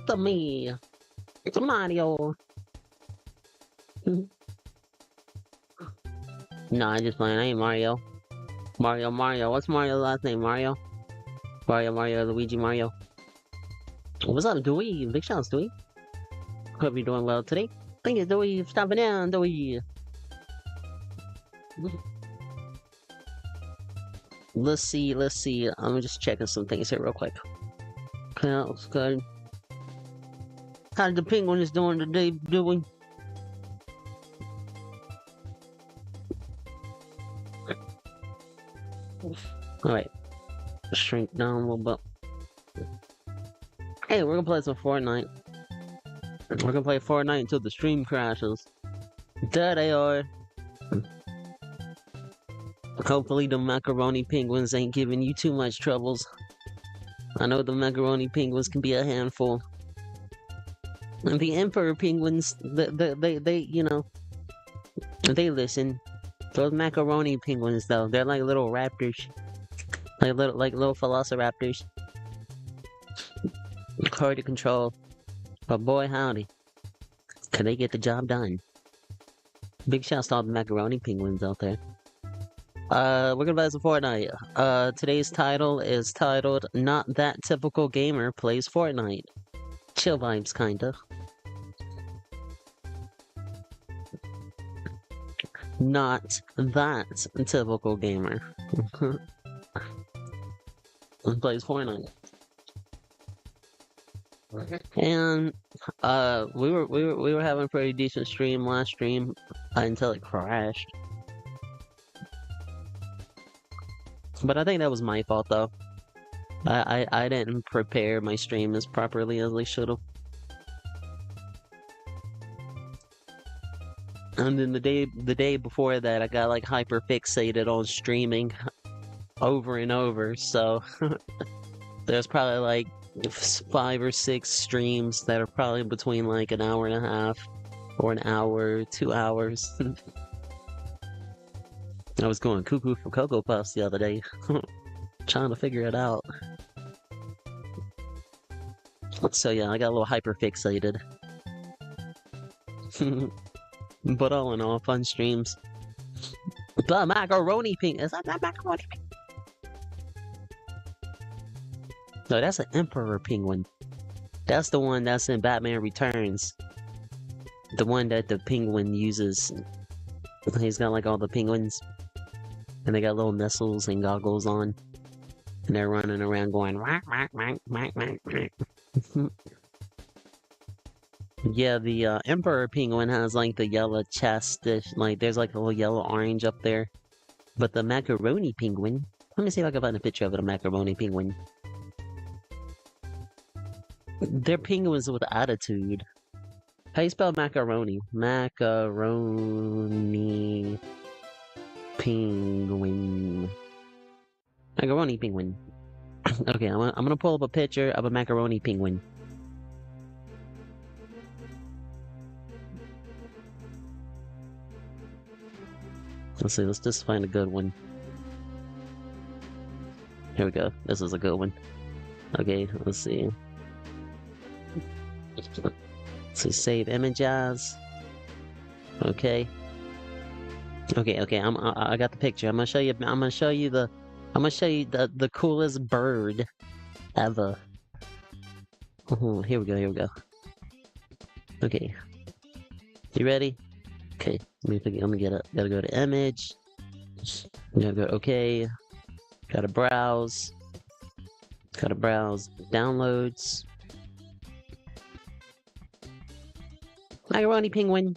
to me. It's Mario. No, I just playing. I ain't Mario. Mario. What's Mario's last name? Mario? Mario, Luigi, Mario. What's up, Dewey? Big shouts, Dewey. Hope you're doing well today. Thank you, Dewey, for stopping down, Dewey. Let's see. I'm just checking some things here real quick. That's good. How the penguin is doing today, Dewey? Alright. Shrink down a little bit. Hey, we're gonna play some Fortnite. We're gonna play Fortnite until the stream crashes. There they are. Hopefully the macaroni penguins ain't giving you too much troubles. I know the macaroni penguins can be a handful. And the emperor penguins, they you know, they listen. Those macaroni penguins though, they're like little raptors. Like little velociraptors. Hard to control. But boy howdy. Can they get the job done? Big shouts to all the macaroni penguins out there. We're gonna play some Fortnite. Today's title is titled Not That Typical Gamer Plays Fortnite. Chill vibes, kinda. Not that typical gamer. Plays Fortnite. And we were having a pretty decent stream last stream until it crashed. But I think that was my fault though. I didn't prepare my stream as properly as I should have. And then the day before that, I got like hyper fixated on streaming over and over. So there's probably like 5 or 6 streams that are probably between like an hour and a half or an hour, 2 hours. I was going cuckoo for Cocoa Puffs the other day, trying to figure it out. So yeah, I got a little hyper fixated. But all in all, fun streams. The macaroni pink. Is that macaroni pink? No, that's an emperor penguin. That's the one that's in Batman Returns. The one that the penguin uses. He's got like all the penguins. And they got little missiles and goggles on. And they're running around going whack, whack, whack, whack, whack, whack. Yeah, the Emperor Penguin has like the yellow chest, like there's like a little yellow orange up there. But the Macaroni Penguin, let me see if I can find a picture of it, a Macaroni Penguin. They're penguins with attitude. How you spell macaroni? Macaroni Penguin. Macaroni Penguin. Okay, I'm gonna pull up a picture of a Macaroni Penguin. Let's see, let's just find a good one. Here we go. This is a good one. Okay, let's see. Let's see, save image as. Okay. Okay, I got the picture. I'm gonna show you the coolest bird ever. Here we go. Okay. You ready? Okay, let me get it. Gotta go to image. Gotta go okay. Gotta browse. Downloads. Macaroni Penguin.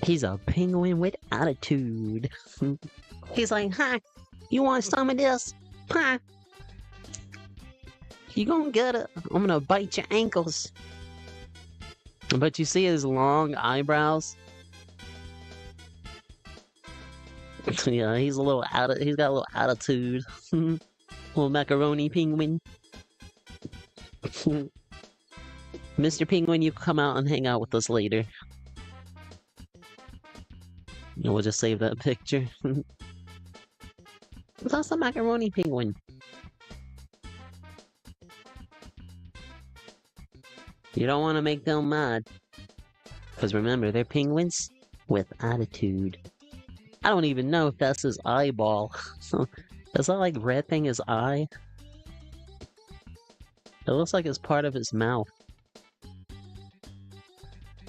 He's a penguin with attitude. He's like, "Hi, you want some of this? Huh? You gonna get it? I'm gonna bite your ankles." But you see his long eyebrows? Yeah, he's got a little attitude. Little macaroni penguin. Mr. Penguin, you come out and hang out with us later. And we'll just save that picture. That's the macaroni penguin. You don't want to make them mad. Because remember, they're penguins with attitude. I don't even know if that's his eyeball. Is that like red thing his eye? It looks like it's part of his mouth.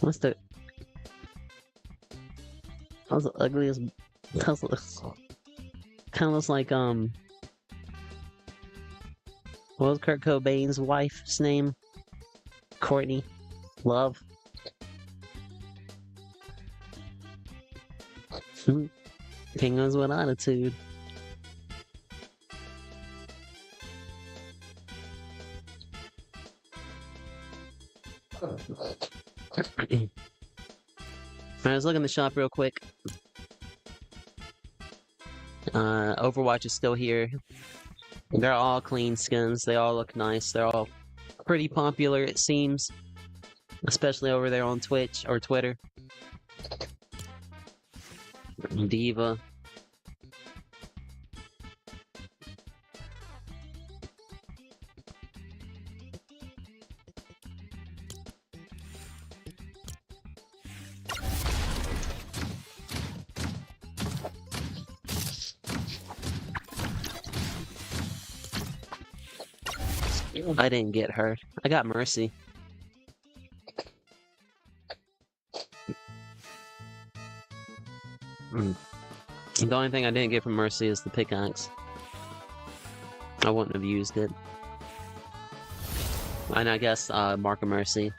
What's the... That's the ugliest... That's kind of looks like, what was Kurt Cobain's wife's name? Courtney Love. Penguins with attitude. Alright, let's look in the shop real quick. Overwatch is still here. They're all clean skins. They all look nice. They're all pretty popular, it seems. Especially over there on Twitch or Twitter. Diva. I didn't get hurt. I got Mercy. The only thing I didn't get from Mercy is the pickaxe. I wouldn't have used it. And I guess, Mark of Mercy.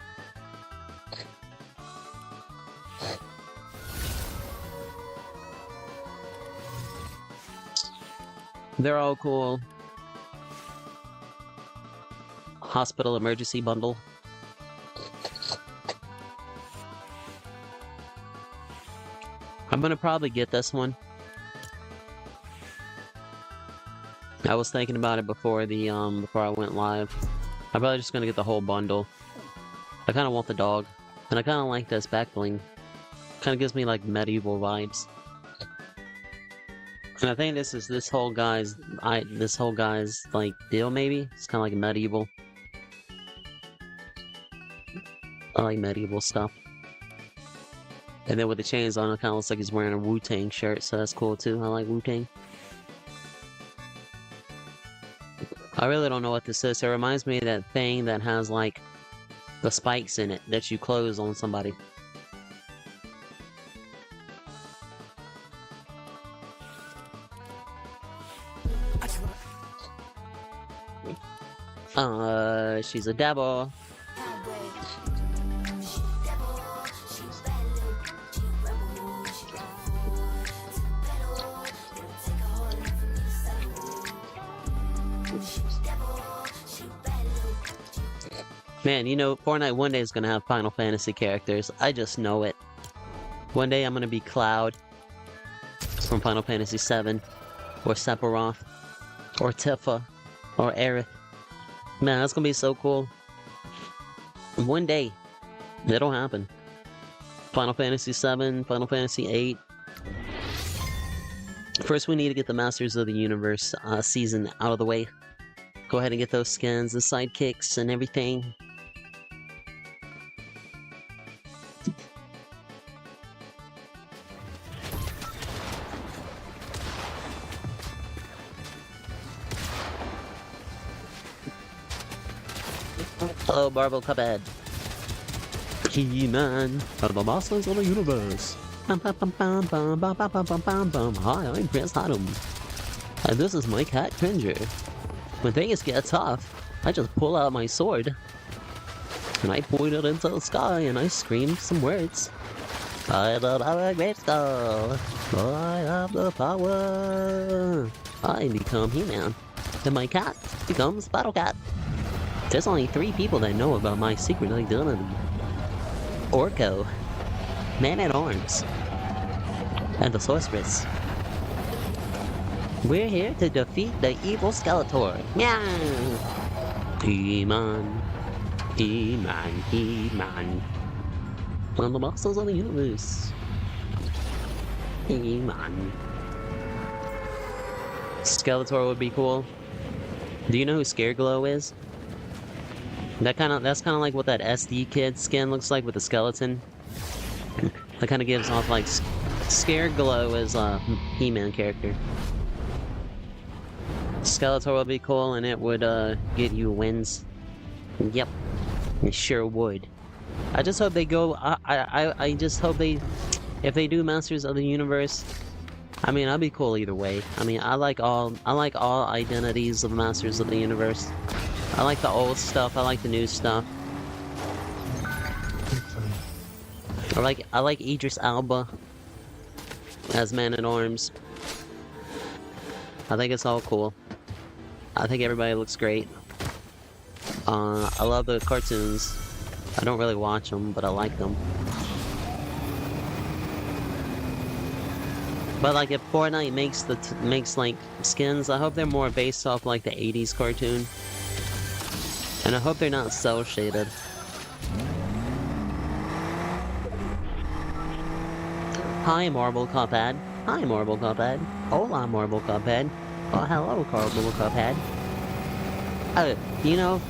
They're all cool. Hospital emergency bundle. I'm gonna probably get this one. I was thinking about it before the before I went live. I'm probably just gonna get the whole bundle. I kinda want the dog. And I kinda like this back bling. Kinda gives me like medieval vibes. And I think this whole guy's like deal maybe? It's kinda like medieval. I like medieval stuff. And then with the chains on, it kind of looks like he's wearing a Wu-Tang shirt, so that's cool too. I like Wu-Tang. I really don't know what this is. It reminds me of that thing that has like the spikes in it that you close on somebody. She's a devil. Man, you know, Fortnite one day is gonna have Final Fantasy characters. I just know it. One day I'm gonna be Cloud from Final Fantasy VII, or Sephiroth, or Tifa, or Aerith. Man, that's gonna be so cool. One day, it'll happen. Final Fantasy VII, Final Fantasy VIII. First, we need to get the Masters of the Universe season out of the way. Go ahead and get those skins, the sidekicks, and everything. Hello, Marvel Cuphead. He-Man, of the Masters of the Universe. Hi, I'm Prince Adam. And this is my cat, Cringer. When things get tough, I just pull out my sword. And I point it into the sky and I scream some words. I don't have a great skull. I have the power. I become He-Man. And my cat becomes Battle Cat. There's only 3 people that know about my secret identity. Orko, Man-at-Arms, and the Sorceress. We're here to defeat the evil Skeletor. Yeah. He-Man, He-Man, He-Man. On the Masters of the Universe. He-Man. Skeletor would be cool. Do you know who Scareglow is? That's kind of like what that SD Kid skin looks like with the skeleton. That kind of gives off like Scared Glow as a He-Man character. Skeletor would be cool, and it would get you wins. Yep, it sure would. I just hope they go. I just hope they, if they do Masters of the Universe. I mean, I'd be cool either way. I mean, I like all identities of Masters of the Universe. I like the old stuff. I like the new stuff. I like Idris Elba as Man-at-Arms. I think it's all cool. I think everybody looks great. I love the cartoons. I don't really watch them, but I like them. But like, if Fortnite makes like skins, I hope they're more based off like the 80s cartoon. And I hope they're not cel shaded. Hi, Marble Cuphead. Hi, Marble Cuphead. Hola, Marble Cuphead. Oh, hello, Marble Cuphead. You know,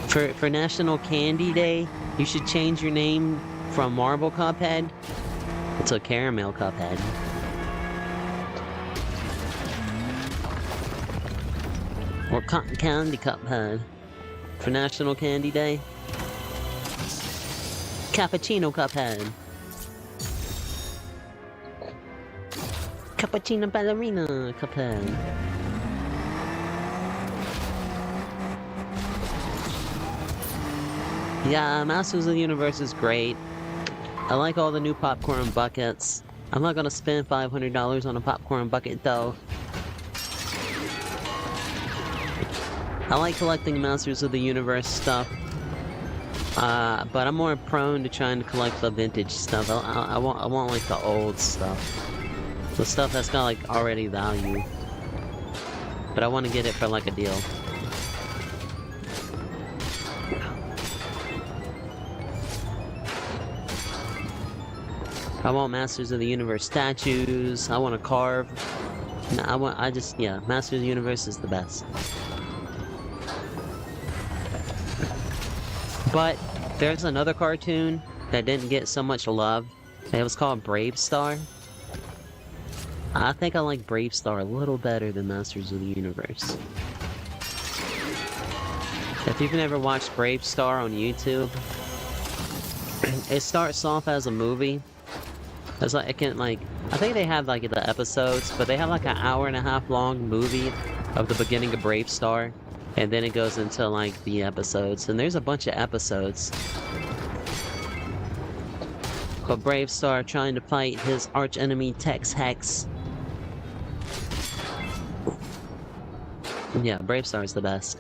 for National Candy Day, you should change your name from Marble Cuphead to Caramel Cuphead. Or Cotton Candy Cuphead. For National Candy Day. Cappuccino Cuphead. Cappuccino Ballerina Cuphead. Yeah, Masters of the Universe is great. I like all the new popcorn buckets. I'm not gonna spend $500 on a popcorn bucket though. I like collecting Masters of the Universe stuff. But I'm more prone to trying to collect the vintage stuff. I want like the old stuff. The stuff that's got like already value. But I want to get it for like a deal. I want Masters of the Universe statues. I want to carve. Yeah, Masters of the Universe is the best. But there's another cartoon that didn't get so much love. It was called Brave Star. I think I like Brave Star a little better than Masters of the Universe. If you've never watched Brave Star on YouTube, it starts off as a movie. It's like, I think they have like the episodes, but they have like an hour-and-a-half long movie of the beginning of Brave Star. And then it goes into like the episodes, and there's a bunch of episodes. But Brave Star trying to fight his arch-enemy Tex Hex. Yeah, Brave Star is the best.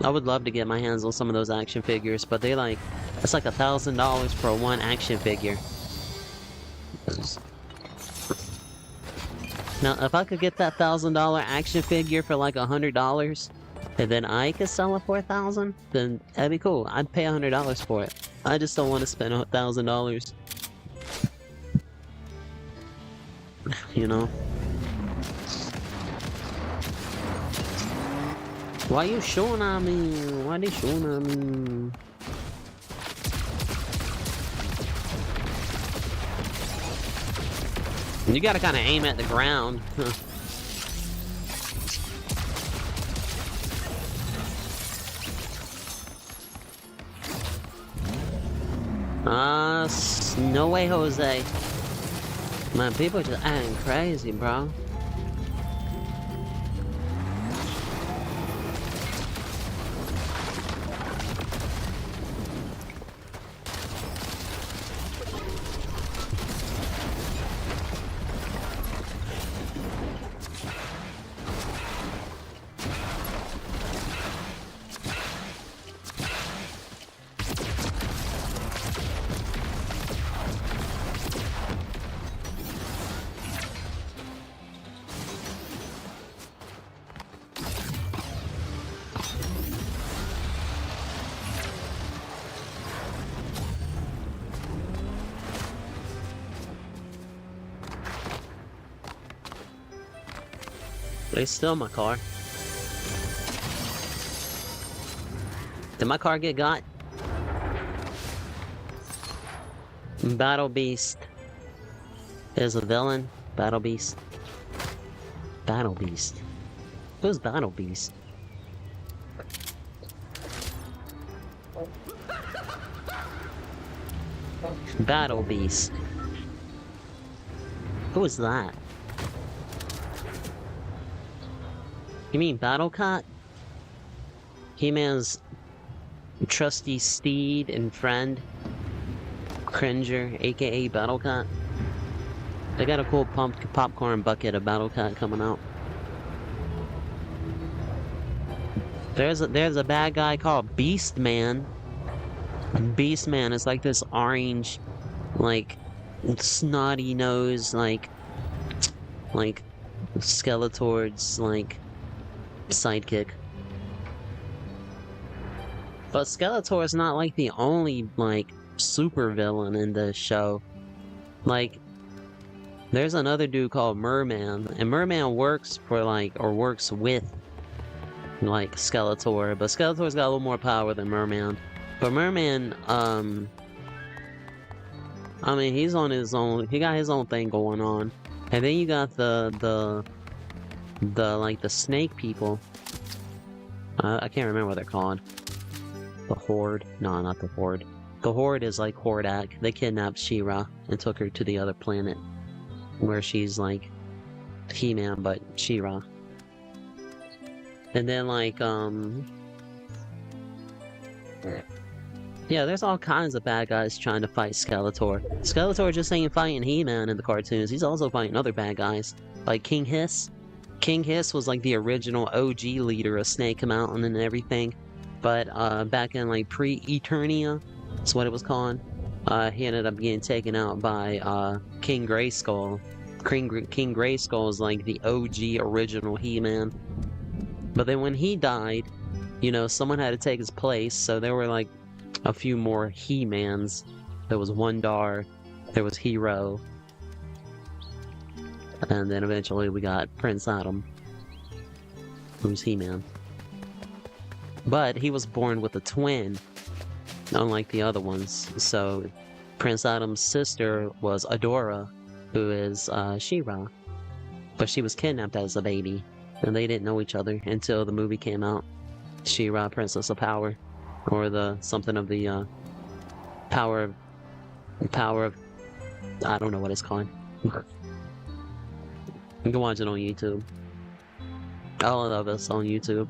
I would love to get my hands on some of those action figures, but it's like $1,000 for one action figure. Now, if I could get that $1,000 action figure for like $100, and then I could sell it for $1,000, then that'd be cool. I'd pay $100 for it. I just don't want to spend $1,000. You know? Why you shooting at me? Why they shooting at me? You gotta kind of aim at the ground. No way, Jose. Man, people just acting crazy, bro. They stole my car. The Did my car get got? Battle Beast is a villain. Battle Beast. Battle Beast. Who's Battle Beast? Battle Beast. Who is that? You mean Battle Cat? He-Man's trusty steed and friend, Cringer, aka Battle Cat. They got a cool popcorn bucket of Battle Cat coming out. There's a bad guy called Beast Man. Beast Man is like this orange, like snotty nose, like Skeletor's like sidekick. But Skeletor is not like the only like super villain in the show. Like, there's another dude called Merman, and Merman works for like, or works with like Skeletor, but Skeletor's got a little more power than Merman. But Merman, I mean, he's on his own. He got his own thing going on, and then you got the like the snake people. I can't remember what they're called. The Horde? No, not the Horde. The Horde is like Hordak. They kidnapped She-Ra and took her to the other planet, where she's like He-Man, but She-Ra. And then like yeah, there's all kinds of bad guys trying to fight Skeletor. Skeletor just ain't fighting He-Man in the cartoons. He's also fighting other bad guys, like King Hiss. King Hiss was like the original OG leader of Snake Mountain and everything. But back in like pre-Eternia, that's what it was called, he ended up getting taken out by King Grayskull. King Grayskull is like the OG original He-Man. But then when he died, you know, someone had to take his place, so there were like a few more He-Mans. There was Wondar, there was Hero, and then eventually we got Prince Adam, who's He-Man. But he was born with a twin, unlike the other ones. So Prince Adam's sister was Adora, who is She-Ra. But she was kidnapped as a baby, and they didn't know each other until the movie came out. She-Ra, Princess of Power, or the something of the power of I don't know what it's called. You can watch it on YouTube. All of us on YouTube.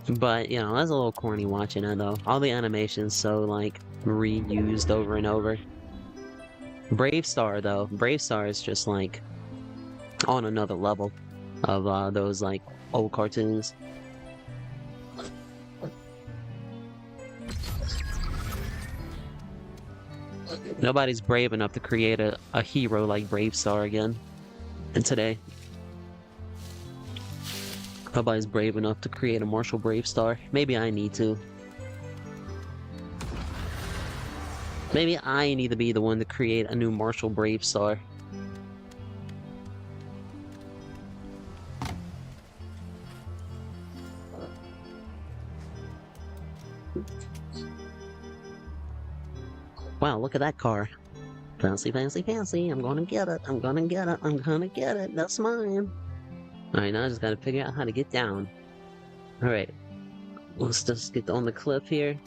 But, you know, that's a little corny watching it, though. All the animation's so, like, reused over and over. Brave Star, though. Brave Star is just, like, on another level of those, like, old cartoons. Nobody's brave enough to create a hero like Brave Star again. And today. Nobody's brave enough to create a Martial Brave Star. Maybe I need to. Maybe I need to be the one to create a new Martial Brave Star. Wow, look at that car. Fancy, fancy, fancy. I'm gonna get it. I'm gonna get it. I'm gonna get it. That's mine. Alright, now I just gotta figure out how to get down. Alright. Let's just get on the cliff here.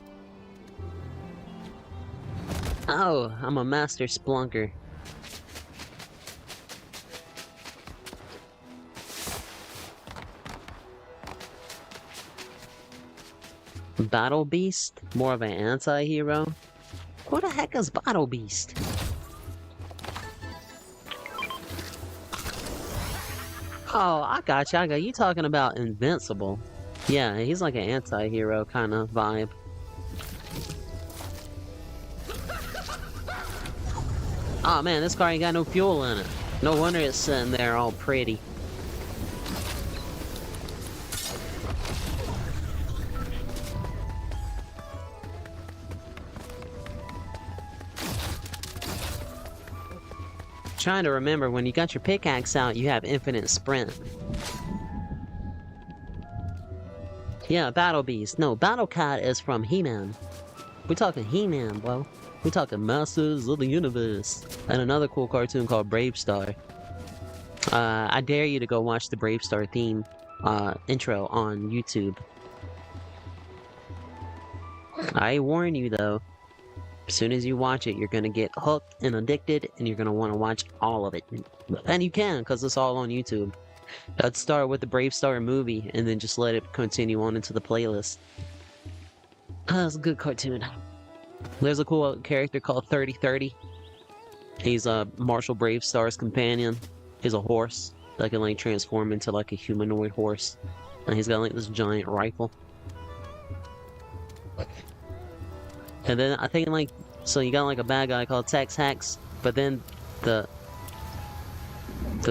Oh, I'm a master splunker. Battle Beast? More of an anti-hero? What the heck is Battle Beast? Oh, I got you. You talking about Invincible. Yeah, he's like an anti-hero kind of vibe. Oh man, this car ain't got no fuel in it. No wonder it's sitting there all pretty. Trying to remember, when you got your pickaxe out, you have infinite sprint. Yeah, Battle Beast. No, Battle Cat is from He-Man. We're talking He-Man, bro. We're talking Masters of the Universe. And another cool cartoon called Brave Star. I dare you to go watch the Brave Star theme intro on YouTube. I warn you though, as soon as you watch it, you're gonna get hooked and addicted, and you're gonna want to watch all of it. And you can, because it's all on YouTube. Let's start with the Brave Star movie, and then just let it continue on into the playlist. That's a good cartoon. There's a cool character called 3030. He's Marshall Brave Star's companion. He's a horse that can like transform into like a humanoid horse, and he's got like this giant rifle. And then I think like, so you got like a bad guy called Tex Hex, but then the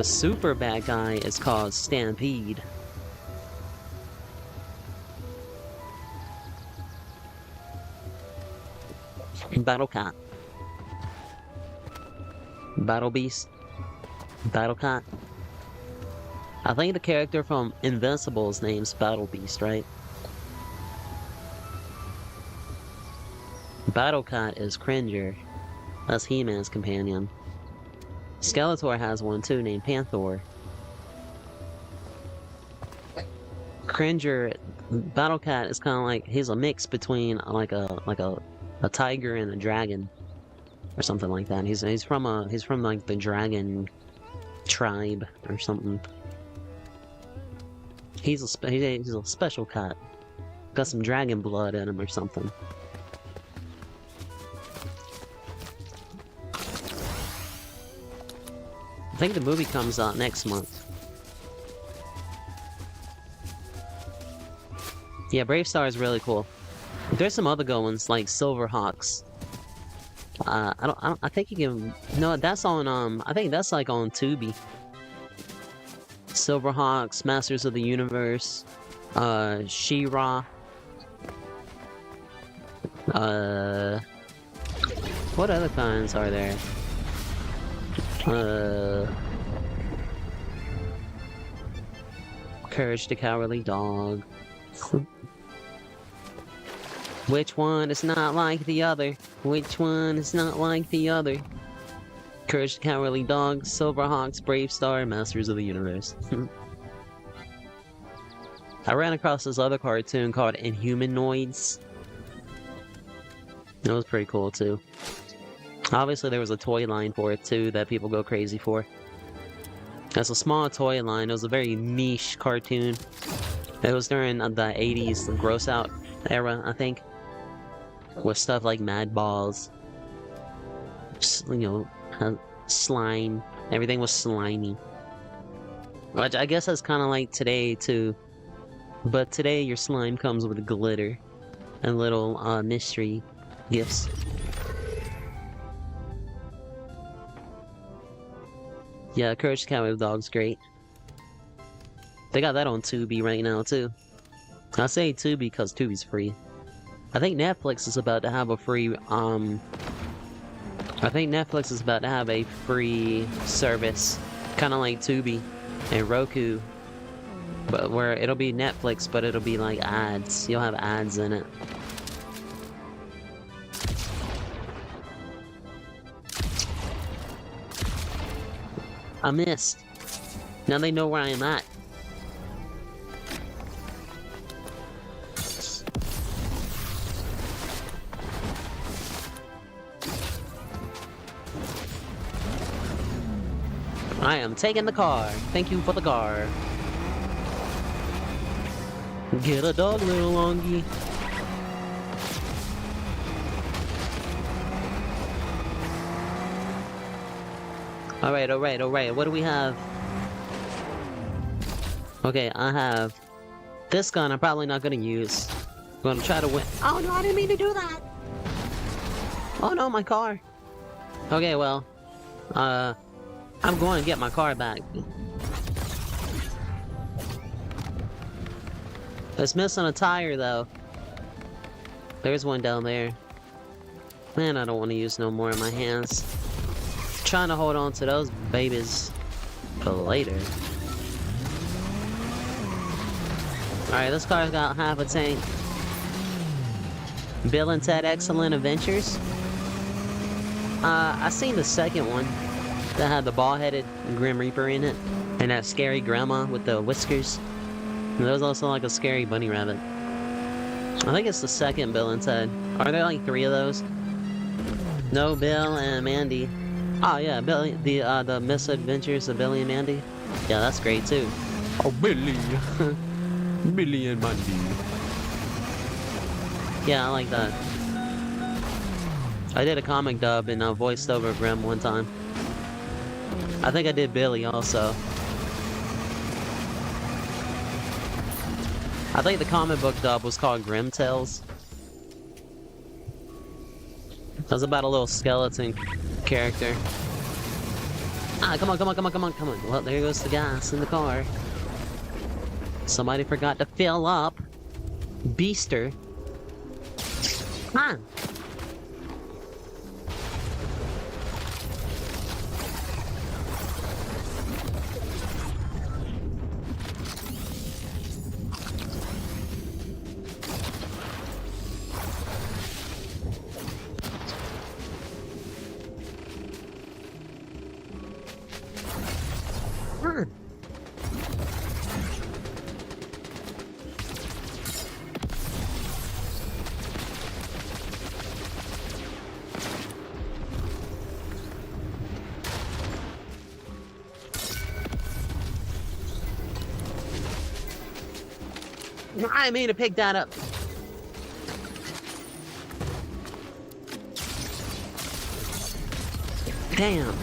super bad guy is called Stampede. Battle Cat. Battle Beast. Battle Cat. I think the character from Invincible's name's Battle Beast, right? Battle Cat is Cringer. That's He-Man's companion. Skeletor has one too, named Panther. Cringer, Battle Cat is kind of like, he's a mix between like a tiger and a dragon, or something like that. He's from like the dragon tribe or something. He's a special cat. Got some dragon blood in him or something. I think the movie comes out next month. Yeah, Brave Star is really cool. There's some other good ones like Silverhawks. I think you can. No, that's on. I think that's like on Tubi. Silverhawks, Masters of the Universe, She-Ra. What other kinds are there? Courage the Cowardly Dog. Which one is not like the other? Which one is not like the other? Courage the Cowardly Dog, Silverhawks, Brave Star, Masters of the Universe. I ran across this other cartoon called Inhumanoids. It was pretty cool too. Obviously there was a toy line for it too that people go crazy for. That's a small toy line. It was a very niche cartoon. It was during the 80s, the gross out era, I think. With stuff like Mad Balls. You know, slime. Everything was slimy. Which I guess that's kind of like today too. But today your slime comes with glitter and little mystery gifts. Yeah, Courage the Cowardly Dog's great. They got that on Tubi right now too. I say Tubi because Tubi's free. I think Netflix is about to have a free service, kind of like Tubi and Roku, but where it'll be Netflix, but it'll be like ads. You'll have ads in it. I missed. Now they know where I am at. I am taking the car. Thank you for the car. Get a dog, little longy. Alright. What do we have? Okay, I have this gun. I'm probably not gonna use. I'm gonna try to win. Oh no, I didn't mean to do that. Oh no, my car. Okay, well, I'm going to get my car back. It's missing a tire though. There's one down there. Man, I don't want to use no more of my hands. trying to hold on to those babies for later. Alright, this car's got half a tank. Bill and Ted Excellent Adventures. I seen the second one that had the bald-headed Grim Reaper in it, and that scary grandma with the whiskers. And there was also like a scary bunny rabbit. I think it's the second Bill and Ted. Are there like 3 of those? No, Bill and Mandy. Oh yeah, Billy, the Misadventures of Billy and Mandy. Yeah, that's great too. Oh, Billy, Billy and Mandy. Yeah, I like that. I did a comic dub and voiced over Grim one time. I think I did Billy also. I think the comic book dub was called Grim Tales. It was about a little skeleton character. Ah, come on, come on, come on, come on, come on. Well, there goes the gas in the car. Somebody forgot to fill up. Beaster. Come on. I mean to pick that up. Damn.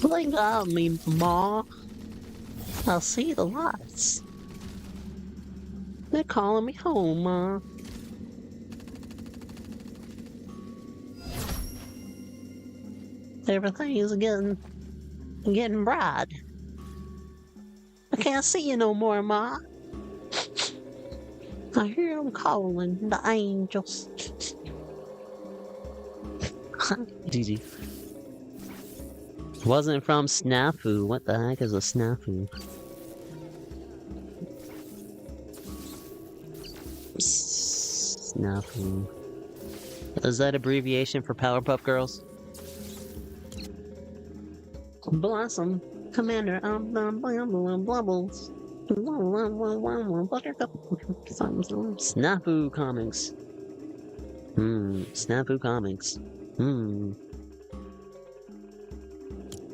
Blink on me, Ma. I'll see the lights. They're calling me home, Ma. Everything is getting bright. I can't see you no more, Ma. I hear them calling, the angels. GG. Wasn't from Snafu. What the heck is a Snafu? Snafu. Is that abbreviation for Powerpuff Girls? Blossom, Commander of the Blubbles. Snafu Comics. Snafu Comics.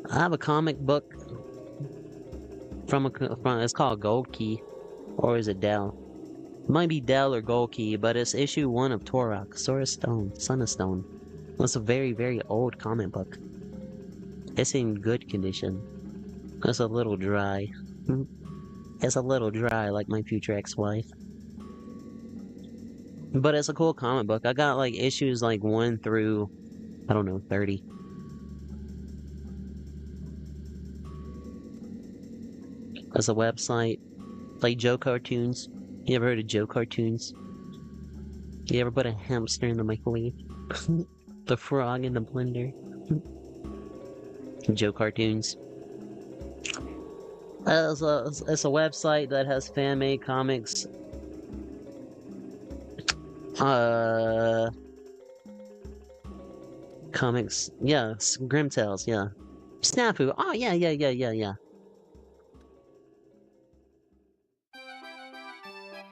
I have a comic book from it's called Gold Key, or is it Dell? It might be Dell or Gold Key, but it's issue 1 of Torok, Sword of Stone, Son of Stone. It's a very, very old comic book. It's in good condition. It's a little dry. It's a little dry, like my future ex-wife. But it's a cool comic book. I got like issues like 1 through, I don't know, 30. As a website. Like Joe Cartoons. You ever heard of Joe Cartoons? You ever put a hamster in the microwave? The frog in the blender? Joe Cartoons. It's a website that has fan-made comics. Comics. Yeah, Grim Tales, yeah. Snafu. Oh, yeah.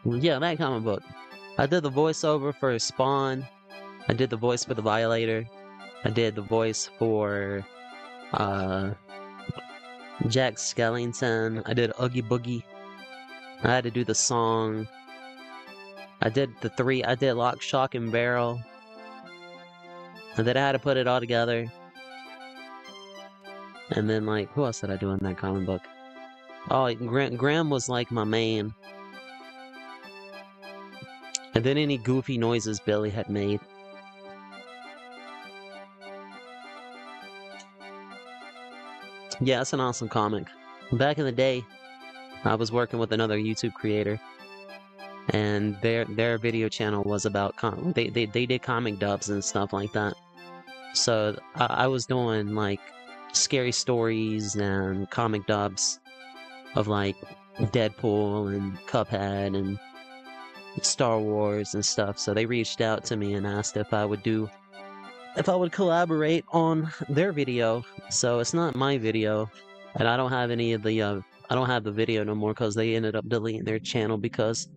Yeah, that comic book. I did the voiceover for Spawn. I did the voice for the Violator. I did the voice for Jack Skellington. I did Oogie Boogie. I had to do the song. I did I did Lock, Shock, and Barrel. And then I had to put it all together. And then, like, who else did I do in that comic book? Oh, Graham was like my main. And then any goofy noises Billy had made. Yeah, it's an awesome comic. Back in the day, I was working with another YouTube creator, and their video channel was about they did comic dubs and stuff like that. So I was doing like scary stories and comic dubs of like Deadpool and Cuphead and Star Wars and stuff. So they reached out to me and asked if I would collaborate on their video. So it's not my video, and I don't have any of the I don't have the video no more because they ended up deleting their channel because,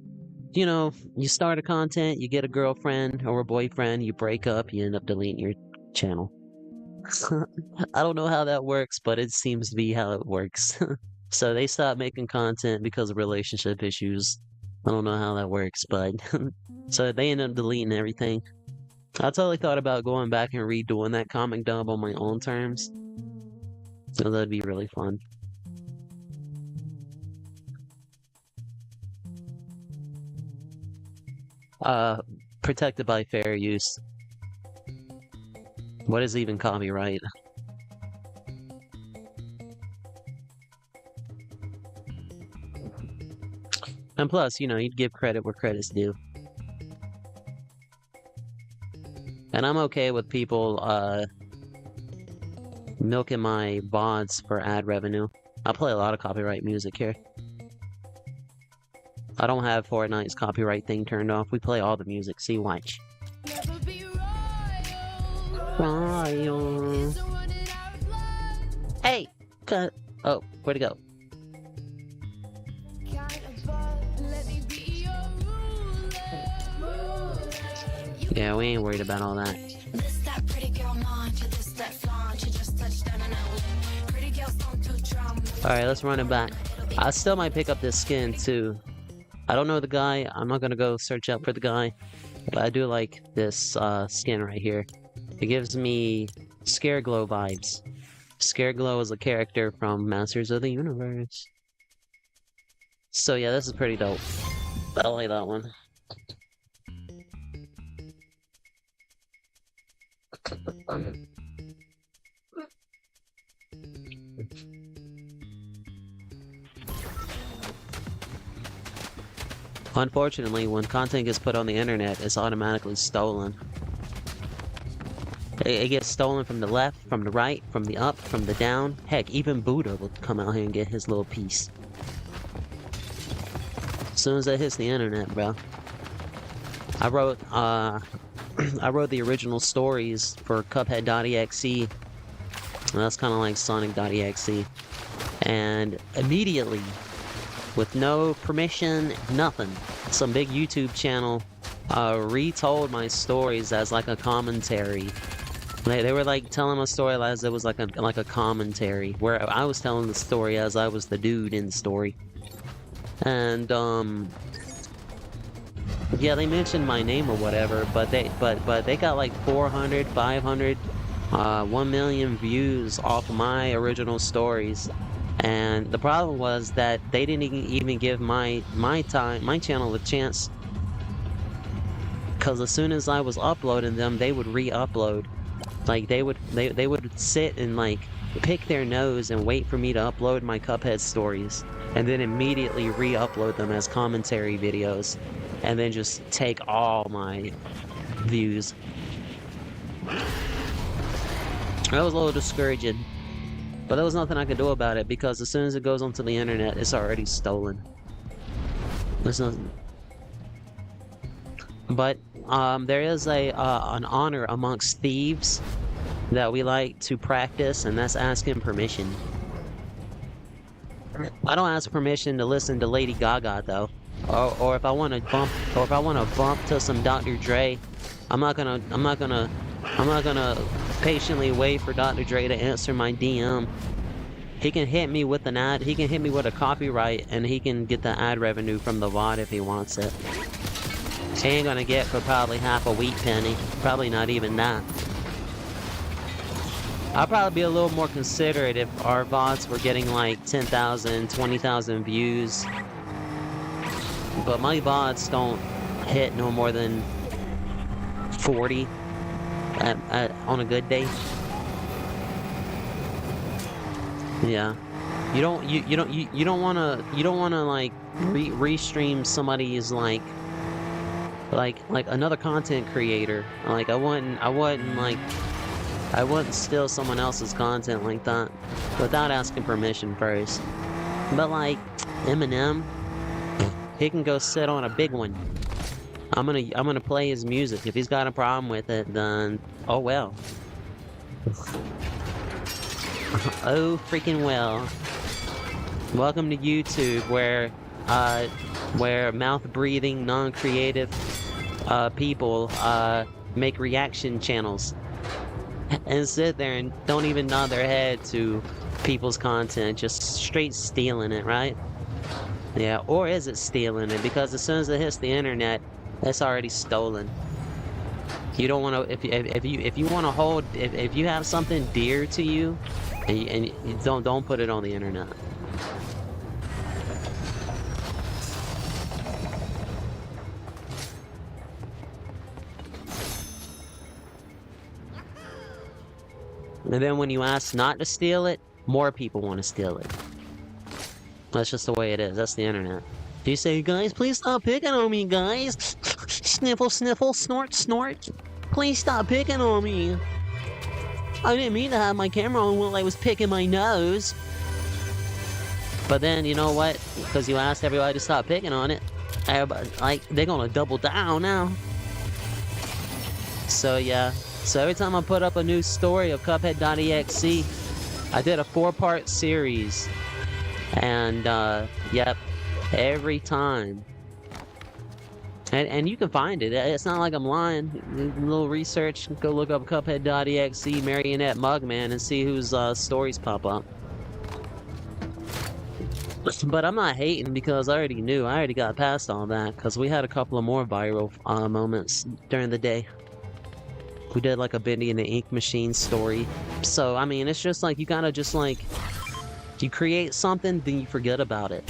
you know, you start a content, you get a girlfriend or a boyfriend, you break up, you end up deleting your channel. I don't know how that works, but it seems to be how it works. So they stopped making content because of relationship issues. I don't know how that works, but so they ended up deleting everything. I totally thought about going back and redoing that comic dub on my own terms. So that'd be really fun. Protected by fair use. What is even copyright? And plus, you know, you'd give credit where credit's due. And I'm okay with people, milking my VODs for ad revenue. I play a lot of copyright music here. I don't have Fortnite's copyright thing turned off. We play all the music. See, watch. Royal. Hey! Cut. Oh, where'd it go? Yeah, we ain't worried about all that. Alright, let's run it back. I still might pick up this skin too. I don't know the guy. I'm not gonna go search out for the guy. But I do like this skin right here. It gives me Scareglow vibes. Scareglow is a character from Masters of the Universe. So yeah, this is pretty dope. I like that one. Unfortunately, when content gets put on the internet, it's automatically stolen. It gets stolen from the left, from the right, from the up, from the down. Heck, even Buddha will come out here and get his little piece. As soon as that hits the internet, bro. I wrote the original stories for Cuphead.exe. That's kind of like Sonic.exe. And immediately, with no permission, nothing, some big YouTube channel retold my stories as like a commentary. They were like telling my story as it was like a commentary, where I was telling the story as I was the dude in the story. And yeah, they mentioned my name or whatever, but they got like 400, 500, 1 million views off my original stories. And the problem was that they didn't even give my channel a chance, because as soon as I was uploading them, they would re-upload. Like they would sit and like pick their nose and wait for me to upload my Cuphead stories, and then immediately re-upload them as commentary videos, and then just take all my views. That was a little discouraging. But there was nothing I could do about it, because as soon as it goes onto the internet, it's already stolen. There's nothing. But there is an honor amongst thieves that we like to practice, and that's asking permission. I don't ask permission to listen to Lady Gaga though, or if I want to bump to some Dr. Dre, I'm not gonna patiently wait for Dr. Dre to answer my DM. He can hit me with an ad, he can hit me with a copyright, and he can get the ad revenue from the VOD if he wants it. He ain't gonna get for probably half a wheat penny, probably not even that. I'll probably be a little more considerate if our VODs were getting like 10,000, 20,000 views. But my VODs don't hit no more than 40 on a good day. Yeah. you don't wanna like restream somebody's like another content creator. Like I wouldn't steal someone else's content like that without asking permission first. But like Eminem, he can go sit on a big one. I'm gonna play his music. If he's got a problem with it, then oh well. Oh freaking well. Welcome to YouTube, where mouth-breathing, non-creative people make reaction channels and sit there and don't even nod their head to people's content, just straight stealing it, right? Yeah, or is it stealing it? Because as soon as it hits the internet, it's already stolen. You don't want to if you want to hold if you have something dear to you, and you don't put it on the internet. And then when you ask not to steal it, more people want to steal it. That's just the way it is. That's the internet. You say, guys, please stop picking on me, guys. Sniffle, sniffle, snort, snort. Please stop picking on me. I didn't mean to have my camera on while I was picking my nose. But then, you know what? Because you asked everybody to stop picking on it, everybody, like, they're gonna double down now. So, yeah. So every time I put up a new story of Cuphead.exe, I did a 4-part series. And, yep, every time. And you can find it. It's not like I'm lying. A little research, go look up Cuphead.exe, Marionette Mugman, and see whose stories pop up. But I'm not hating because I already knew. I already got past all that because we had a couple of more viral moments during the day. We did like a Bendy and the Ink Machine story. So, I mean, it's just like, you gotta just like, you create something, then you forget about it.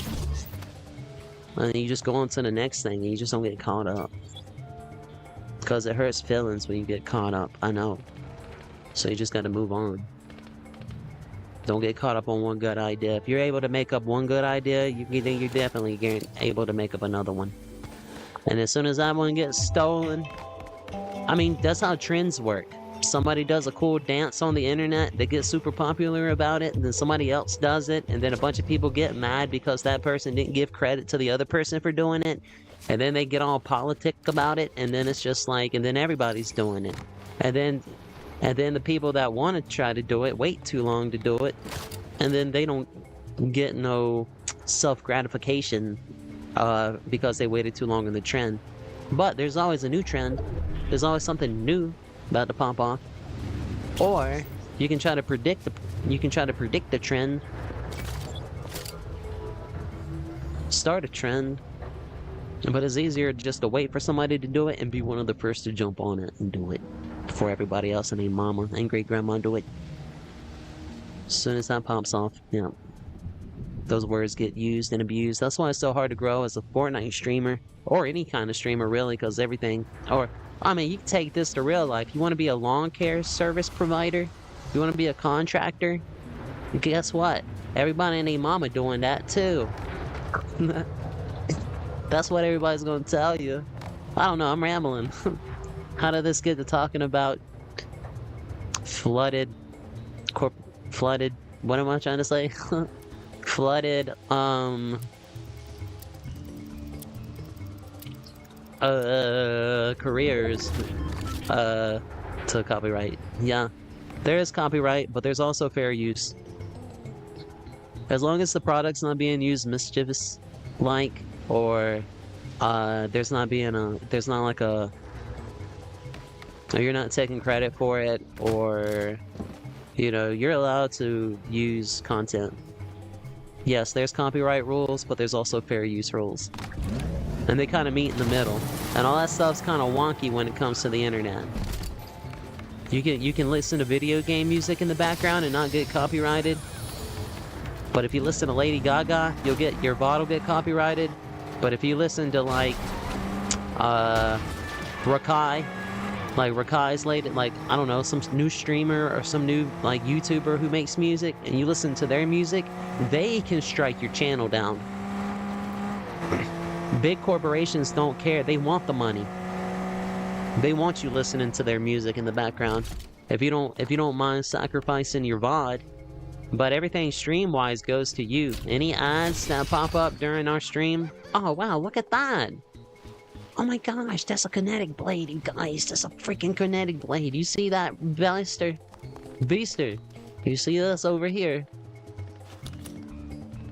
And then you just go on to the next thing, and you just don't get caught up. Because it hurts feelings when you get caught up, I know. So you just gotta move on. Don't get caught up on one good idea. If you're able to make up one good idea, then you're definitely able to make up another one. And as soon as that one gets stolen, I mean, that's how trends work. Somebody does a cool dance on the internet, they get super popular about it, and then somebody else does it, and then a bunch of people get mad because that person didn't give credit to the other person for doing it, and then they get all politic about it, and then it's just like, and then everybody's doing it. And then the people that want to try to do it wait too long to do it, and then they don't get no self-gratification because they waited too long in the trend. But there's always a new trend. There's always something new about to pop off. Or you can try to predict the trend. Start a trend. But it's easier just to wait for somebody to do it and be one of the first to jump on it and do it before everybody else and their mama and great grandma do it. As soon as that pops off, yeah, those words get used and abused. That's why it's so hard to grow as a Fortnite streamer, or any kind of streamer really, because everything, or I mean, you can take this to real life. You want to be a lawn care service provider? You want to be a contractor? Guess what? Everybody and their mama doing that too. That's what everybody's gonna tell you. I don't know, I'm rambling. How did this get to talking about flooded, what am I trying to say? Flooded, careers, to copyright. Yeah, there is copyright, but there's also fair use. As long as the product's not being used mischievous-like, or there's not like a, or you're not taking credit for it, or you know, you're allowed to use content. Yes, there's copyright rules, but there's also fair use rules, and they kind of meet in the middle. And all that stuff's kind of wonky when it comes to the internet. You can listen to video game music in the background and not get copyrighted. But if you listen to Lady Gaga, your VOD will get copyrighted. But if you listen to like Rakai like Rakai isolated, like, I don't know, some new streamer or some new like YouTuber who makes music, and you listen to their music, they can strike your channel down. Big corporations don't care. They want the money. They want you listening to their music in the background. If you don't mind sacrificing your VOD, but everything stream-wise goes to you. Any ads that pop up during our stream, oh wow, look at that. Oh my gosh, that's a kinetic blade, you guys. That's a freaking kinetic blade. You see that, Beaster? Beaster. You see this over here?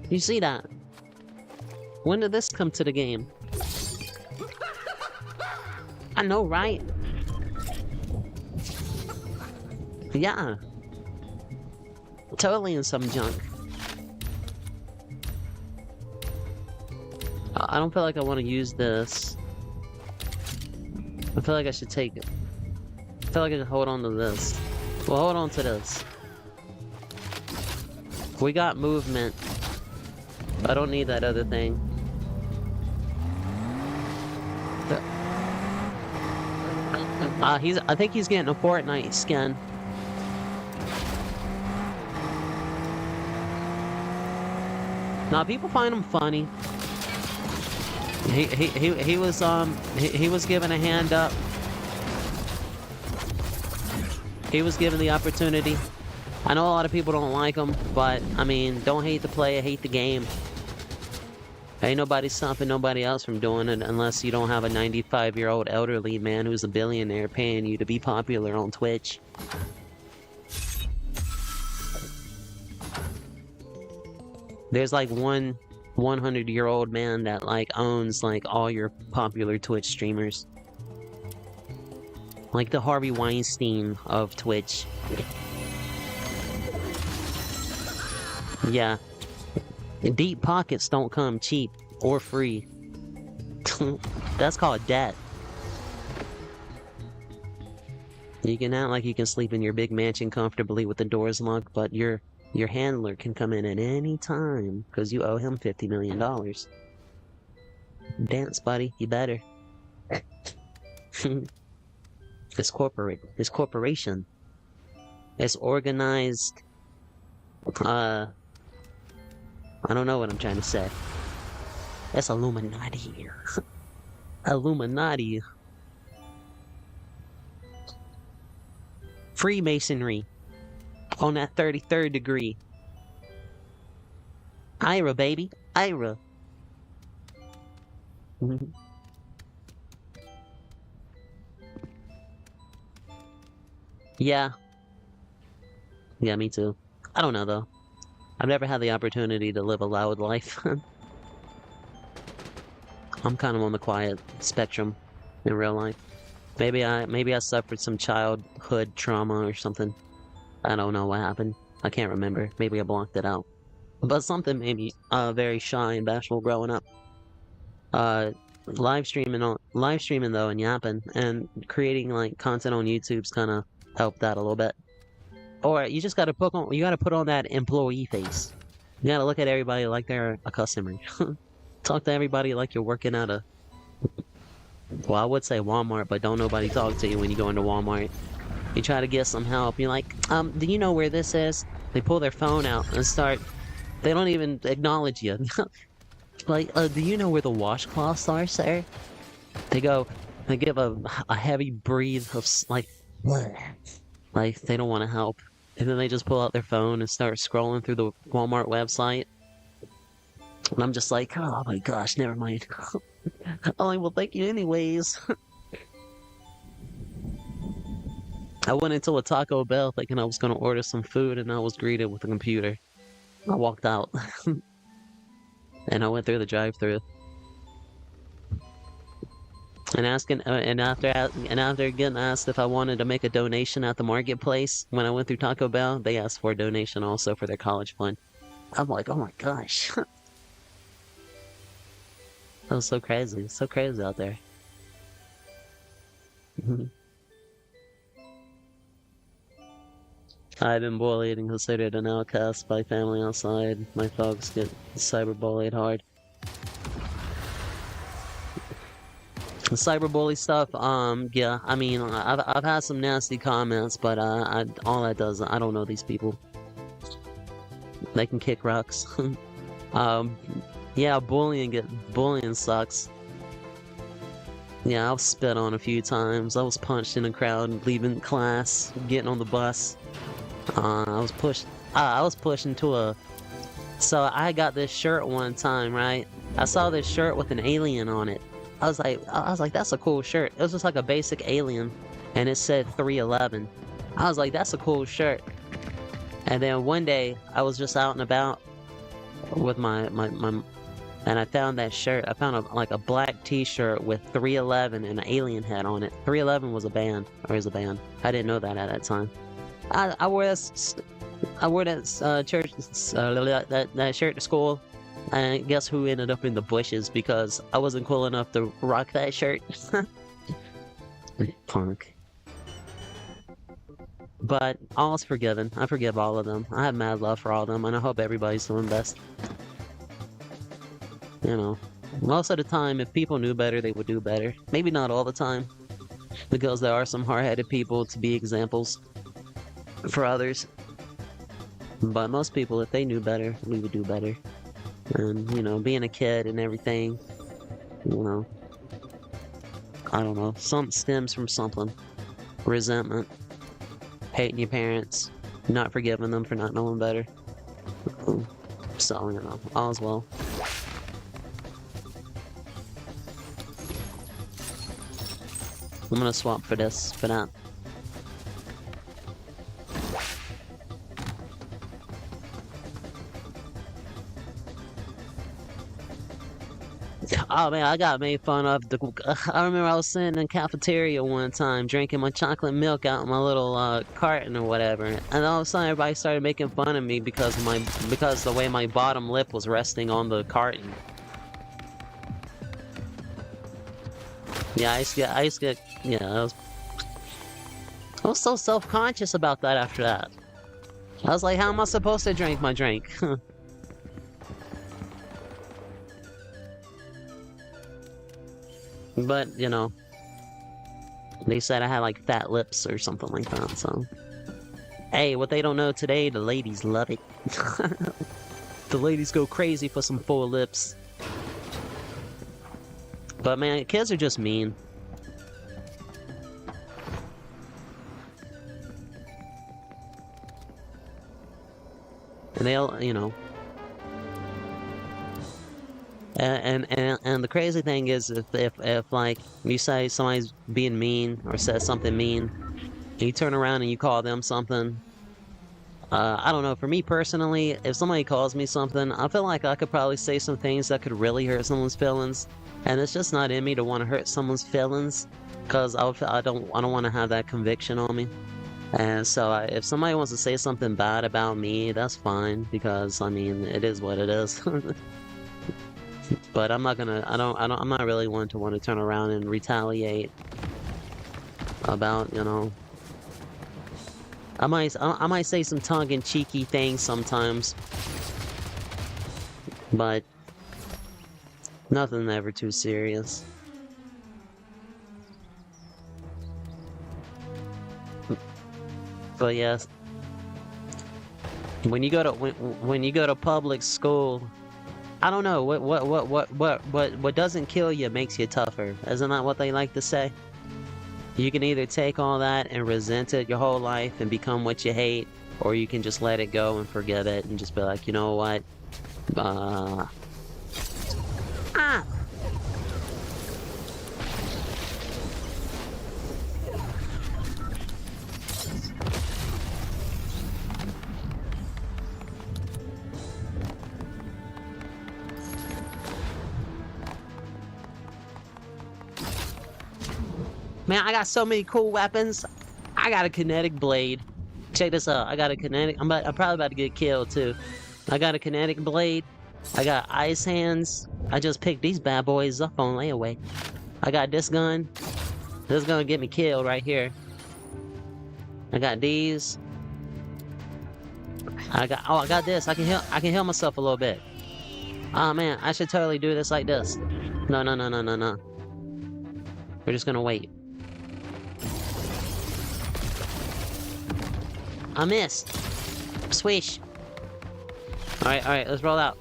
You see that? When did this come to the game? I know, right? Yeah. Totally in some junk. I don't feel like I want to use this. I feel like I should take it. I feel like I should hold on to this. Well, hold on to this. We got movement. I don't need that other thing. I think he's getting a Fortnite skin. Now people find him funny. He was given a hand up. He was given the opportunity. I know a lot of people don't like him, but I mean, don't hate the player, hate the game. Ain't nobody stopping nobody else from doing it unless you don't have a 95-year-old elderly man who's a billionaire paying you to be popular on Twitch. There's like one 100-year-old man that like owns like all your popular Twitch streamers. Like the Harvey Weinstein of Twitch. Yeah. Deep pockets don't come cheap or free. That's called debt. You can act like you can sleep in your big mansion comfortably with the doors locked, but your handler can come in at any time because you owe him $50 million. Dance, buddy. You better. This corporation. It's organized. I don't know what I'm trying to say. That's Illuminati. Illuminati. Freemasonry. On that 33rd degree. Ira, baby. Ira. Yeah. Yeah, me too. I don't know, though. I've never had the opportunity to live a loud life. I'm kind of on the quiet spectrum in real life. Maybe I suffered some childhood trauma or something. I don't know what happened. I can't remember. Maybe I blocked it out. But something made me very shy and bashful growing up. Live streaming though and yapping and creating like content on YouTube's kind of helped that a little bit. Or you just gotta put on that employee face. You gotta look at everybody like they're a customer. Talk to everybody like you're working at a... Well, I would say Walmart, but don't nobody talk to you when you go into Walmart. You try to get some help. You're like, do you know where this is? They pull their phone out and start... They don't even acknowledge you. Like, do you know where the washcloths are, sir? They give a heavy breathe of, like they don't want to help. And then they just pull out their phone and start scrolling through the Walmart website. And I'm just like, oh my gosh, never mind. I'm like, well, thank you anyways. I went into a Taco Bell thinking I was going to order some food, and I was greeted with a computer. I walked out. And I went through the drive-thru. And after getting asked if I wanted to make a donation at the marketplace when I went through Taco Bell, they asked for a donation also for their college fund. I'm like, oh my gosh. That was so crazy. It's so crazy out there. I've been bullied and considered an outcast by family outside. My folks get cyberbullied hard. Cyberbully stuff, yeah, I mean, I've had some nasty comments, but all that does, I don't know these people. They can kick rocks. Yeah, bullying sucks. Yeah, I was spit on a few times. I was punched in a crowd leaving class, getting on the bus. I was pushed into a. So I got this shirt one time, right? I saw this shirt with an alien on it. I was like, that's a cool shirt. It was just like a basic alien, and it said 311. I was like, that's a cool shirt. And then one day, I was just out and about with my and I found that shirt. I found a black T-shirt with 311 and an alien head on it. 311 was a band, or is a band. I didn't know that at that time. I wore that church that shirt to school, and guess who ended up in the bushes because I wasn't cool enough to rock that shirt. Punk. But all's forgiven. I forgive all of them. I have mad love for all of them, and I hope everybody's doing best. You know, most of the time, if people knew better, they would do better. Maybe not all the time, because there are some hard-headed people to be examples for others. But most people, if they knew better, we would do better. And, you know, being a kid and everything, you know, I don't know, some stems from something. Resentment, hating your parents, not forgiving them for not knowing better. So, you know, all's well. I'm gonna swap for this, for that. Oh man, I got made fun of. I remember I was sitting in the cafeteria one time drinking my chocolate milk out of my little carton or whatever, and all of a sudden everybody started making fun of me because the way my bottom lip was resting on the carton. Yeah, I used to get, yeah, I was so self-conscious about that after that. I was like, how am I supposed to drink my drink? But, you know, they said I had like fat lips or something like that, so. Hey, what they don't know today, the ladies love it. The ladies go crazy for some full lips. But man, kids are just mean. And they'll, you know. And the crazy thing is, if like you say somebody's being mean or says something mean, and you turn around and you call them something. I don't know, for me personally, if somebody calls me something, I feel like I could probably say some things that could really hurt someone's feelings. And it's just not in me to want to hurt someone's feelings, because I don't want to have that conviction on me. And so if somebody wants to say something bad about me, that's fine, because I mean, it is what it is. But I'm not gonna, I'm not really one to want to turn around and retaliate about, you know. I might say some tongue-in-cheeky things sometimes, but nothing ever too serious. But yes, when you go to public school, I don't know what doesn't kill you makes you tougher. Isn't that what they like to say? You can either take all that and resent it your whole life and become what you hate, or you can just let it go and forgive it and just be like, you know what? Man, I got so many cool weapons. I got a kinetic blade. Check this out. I got a kinetic. I'm probably about to get killed too. I got a kinetic blade. I got ice hands. I just picked these bad boys up on layaway. I got this gun. This is gonna get me killed right here. I got these. I got this. I can heal myself a little bit. Oh man, I should totally do this like this. No. We're just gonna wait. I missed. Swish. Alright, let's roll out.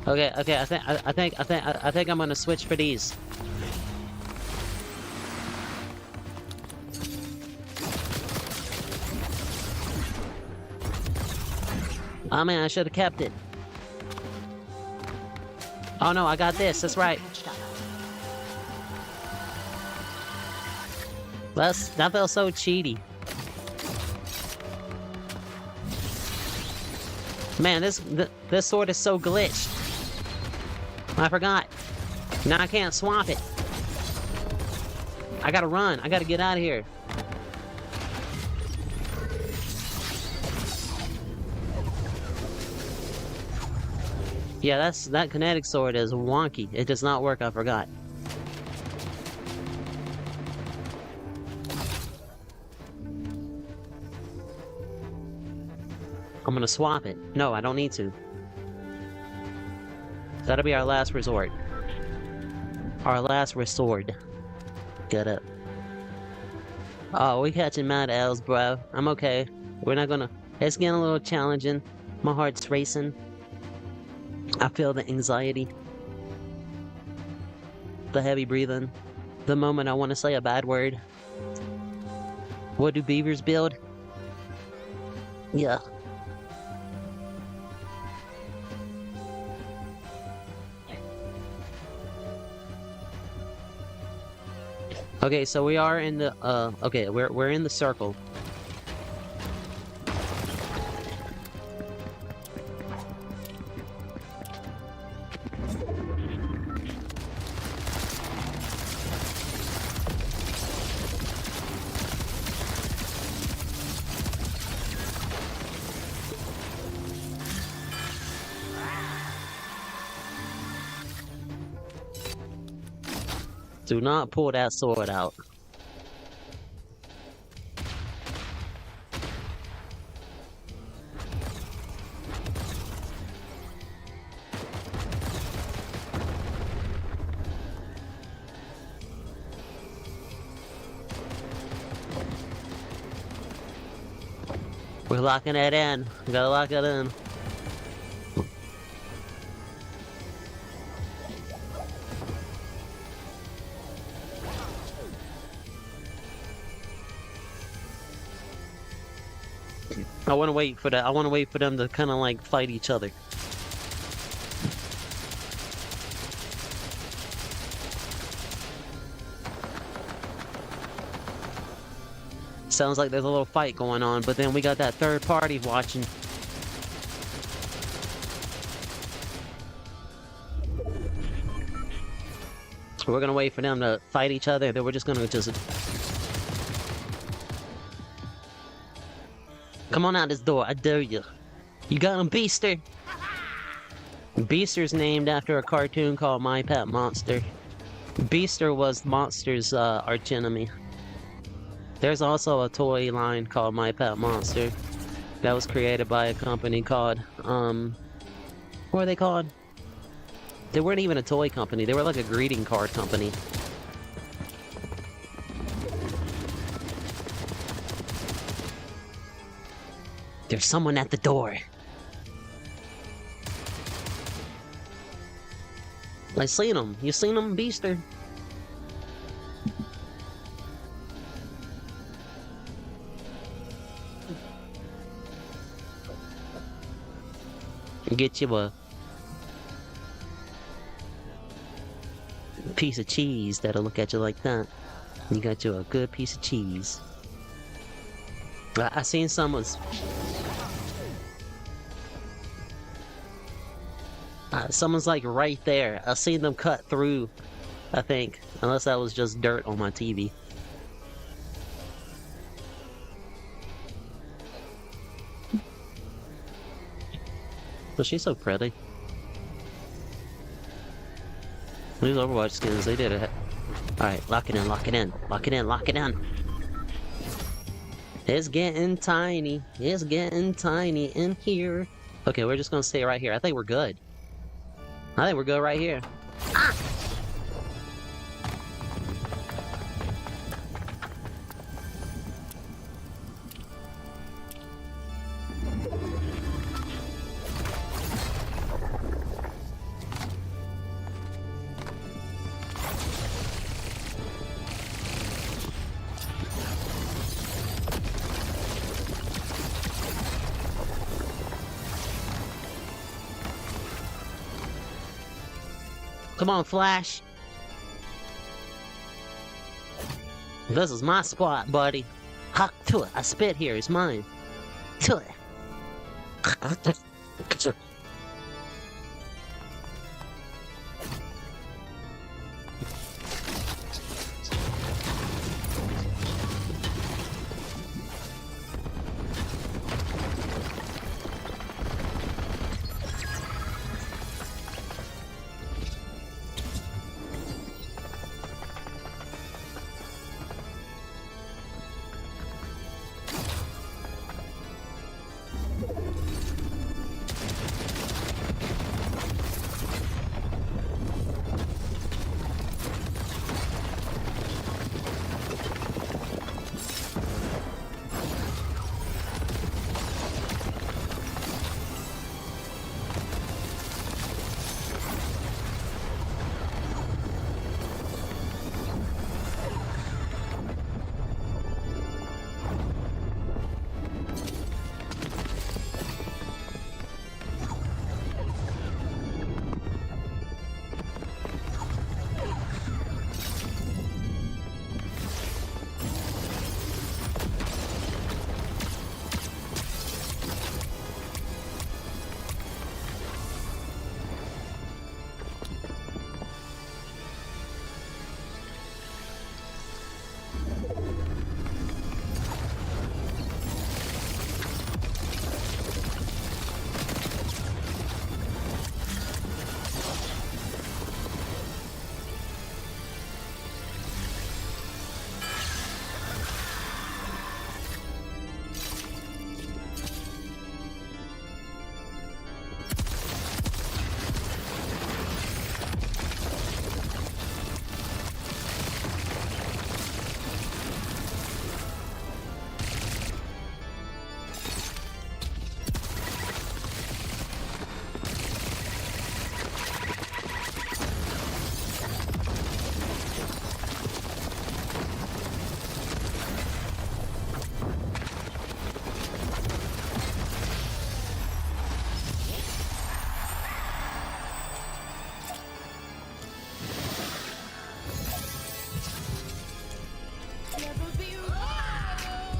Okay, I think I'm gonna switch for these. Oh man, I should have kept it. Oh no, I got this, that's right. That felt so cheaty. Man, this sword is so glitched. I forgot. Now I can't swap it. I gotta run. I gotta get out of here. Yeah, that kinetic sword is wonky. It does not work, I forgot. I'm gonna swap it. No, I don't need to. That'll be our last resort. Our last resort. Get up. Oh, we catching mad L's, bro. I'm okay. We're not gonna... It's getting a little challenging. My heart's racing. I feel the anxiety. The heavy breathing. The moment I want to say a bad word. What do beavers build? Yeah. Okay, so we are in the, okay, we're in the circle. Do not pull that sword out. We're locking it in. We gotta lock it in. I want to wait for that. I want to wait for them to kind of like fight each other. Sounds like there's a little fight going on, but then we got that third party watching. We're gonna wait for them to fight each other, then we're just gonna Come on out this door, I dare you. You got him, Beaster! Beaster's named after a cartoon called My Pet Monster. Beaster was Monster's archenemy. There's also a toy line called My Pet Monster that was created by a company called, what are they called? They weren't even a toy company, they were like a greeting card company. There's someone at the door. I seen him. You seen him, Beaster? Get you a piece of cheese that'll look at you like that. You got you a good piece of cheese. I seen someone's... someone's like right there. I seen them cut through, I think. Unless that was just dirt on my TV. But she's so pretty. These Overwatch skins, they did it. Alright, lock it in, lock it in. Lock it in, lock it in. It's getting tiny. It's getting tiny in here. Okay, we're just gonna stay right here. I think we're good. I think we're good right here. Ah! Come on, Flash. This is my spot, buddy. Ha, to it. I spit here. It's mine. To it.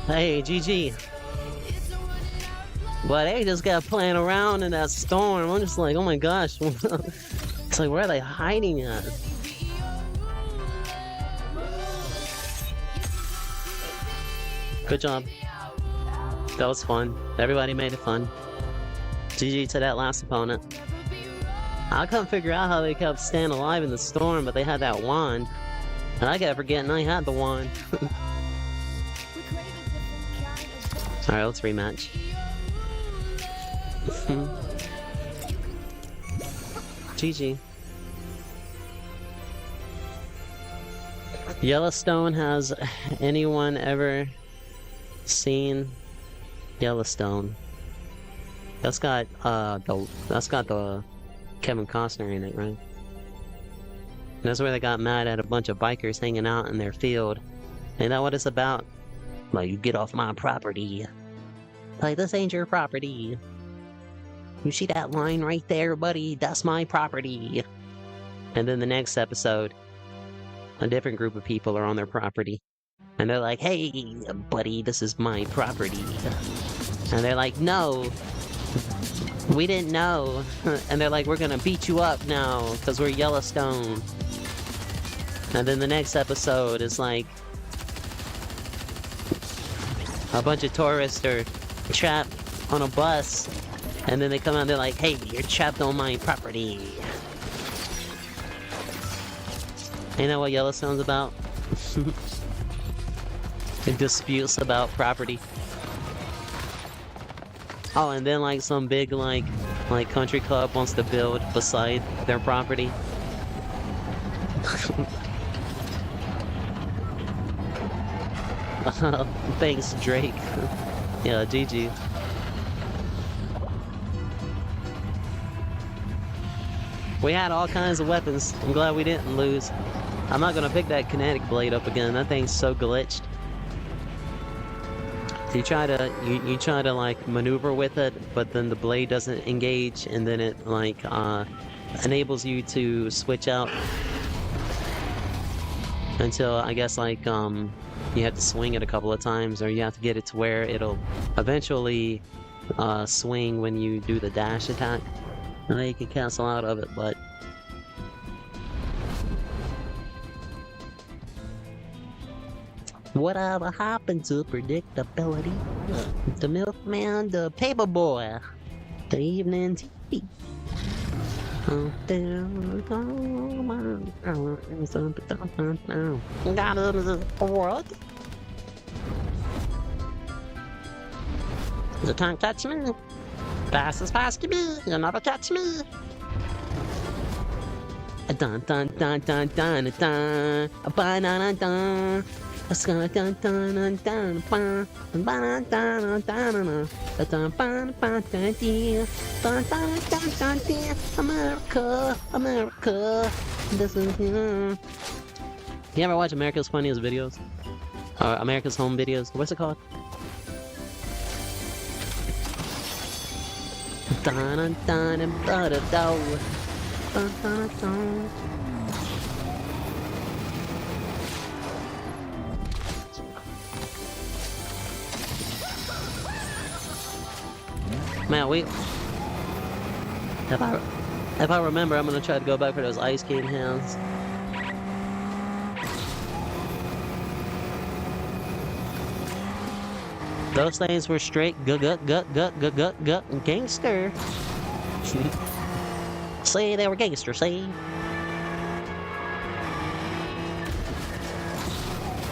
Hey, GG. But they just got playing around in that storm. I'm just like, oh my gosh. It's like, where are they hiding at? Good job. That was fun. Everybody made it fun. GG to that last opponent. I couldn't figure out how they kept staying alive in the storm, but they had that wand. And I kept forgetting I had the wand. Alright, let's rematch. GG. Yellowstone, has anyone ever seen Yellowstone? That's got the Kevin Costner in it, right? That's where they got mad at a bunch of bikers hanging out in their field. Ain't that what it's about? Like, you get off my property. Like, this ain't your property. You see that line right there, buddy? That's my property. And then the next episode, a different group of people are on their property. And they're like, hey, buddy, this is my property. And they're like, no, we didn't know. And they're like, we're gonna beat you up now, because we're Yellowstone. And then the next episode is like, a bunch of tourists are trapped on a bus, and then they come out and they're like, hey, you're trapped on my property. Ain't that what Yellowstone's about? Disputes about property. Oh, and then like some big like country club wants to build beside their property. Thanks, Drake. Yeah, GG. We had all kinds of weapons. I'm glad we didn't lose. I'm not gonna pick that kinetic blade up again. That thing's so glitched. You try to like maneuver with it, but then the blade doesn't engage, and then it like enables you to switch out until I guess like you have to swing it a couple of times, or you have to get it to where it'll eventually swing when you do the dash attack. And then you can cancel out of it, but whatever happened to predictability? The milkman, the paperboy, the evening TV. What? You can't catch me. Fast as fast can be. You'll never catch me. Dun dun dun dun dun dun dun dun. Let's go dun dun dun dun dun dun dun dun dun. America, America. This is you ever watch America's Funniest Videos? Or America's Home Videos? What's it called? Dun dun dun and butter dough. Dun dun dun. Man, if I remember, I'm gonna try to go back for those ice cream hands. Those things were straight gangster. See, they were gangster, see?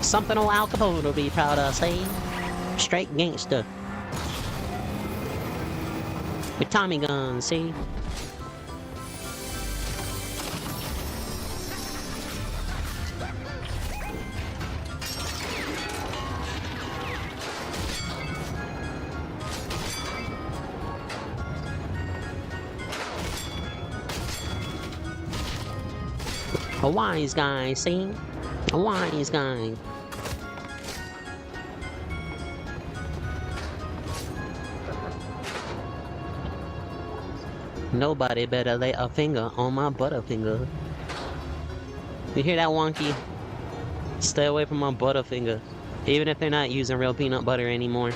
Something old Al Capone will be proud of, see? Straight gangster. With Tommy guns, see? A wise guy, see? A wise guy. Nobody better lay a finger on my butterfinger. You hear that, wonky? Stay away from my butterfinger. Even if they're not using real peanut butter anymore.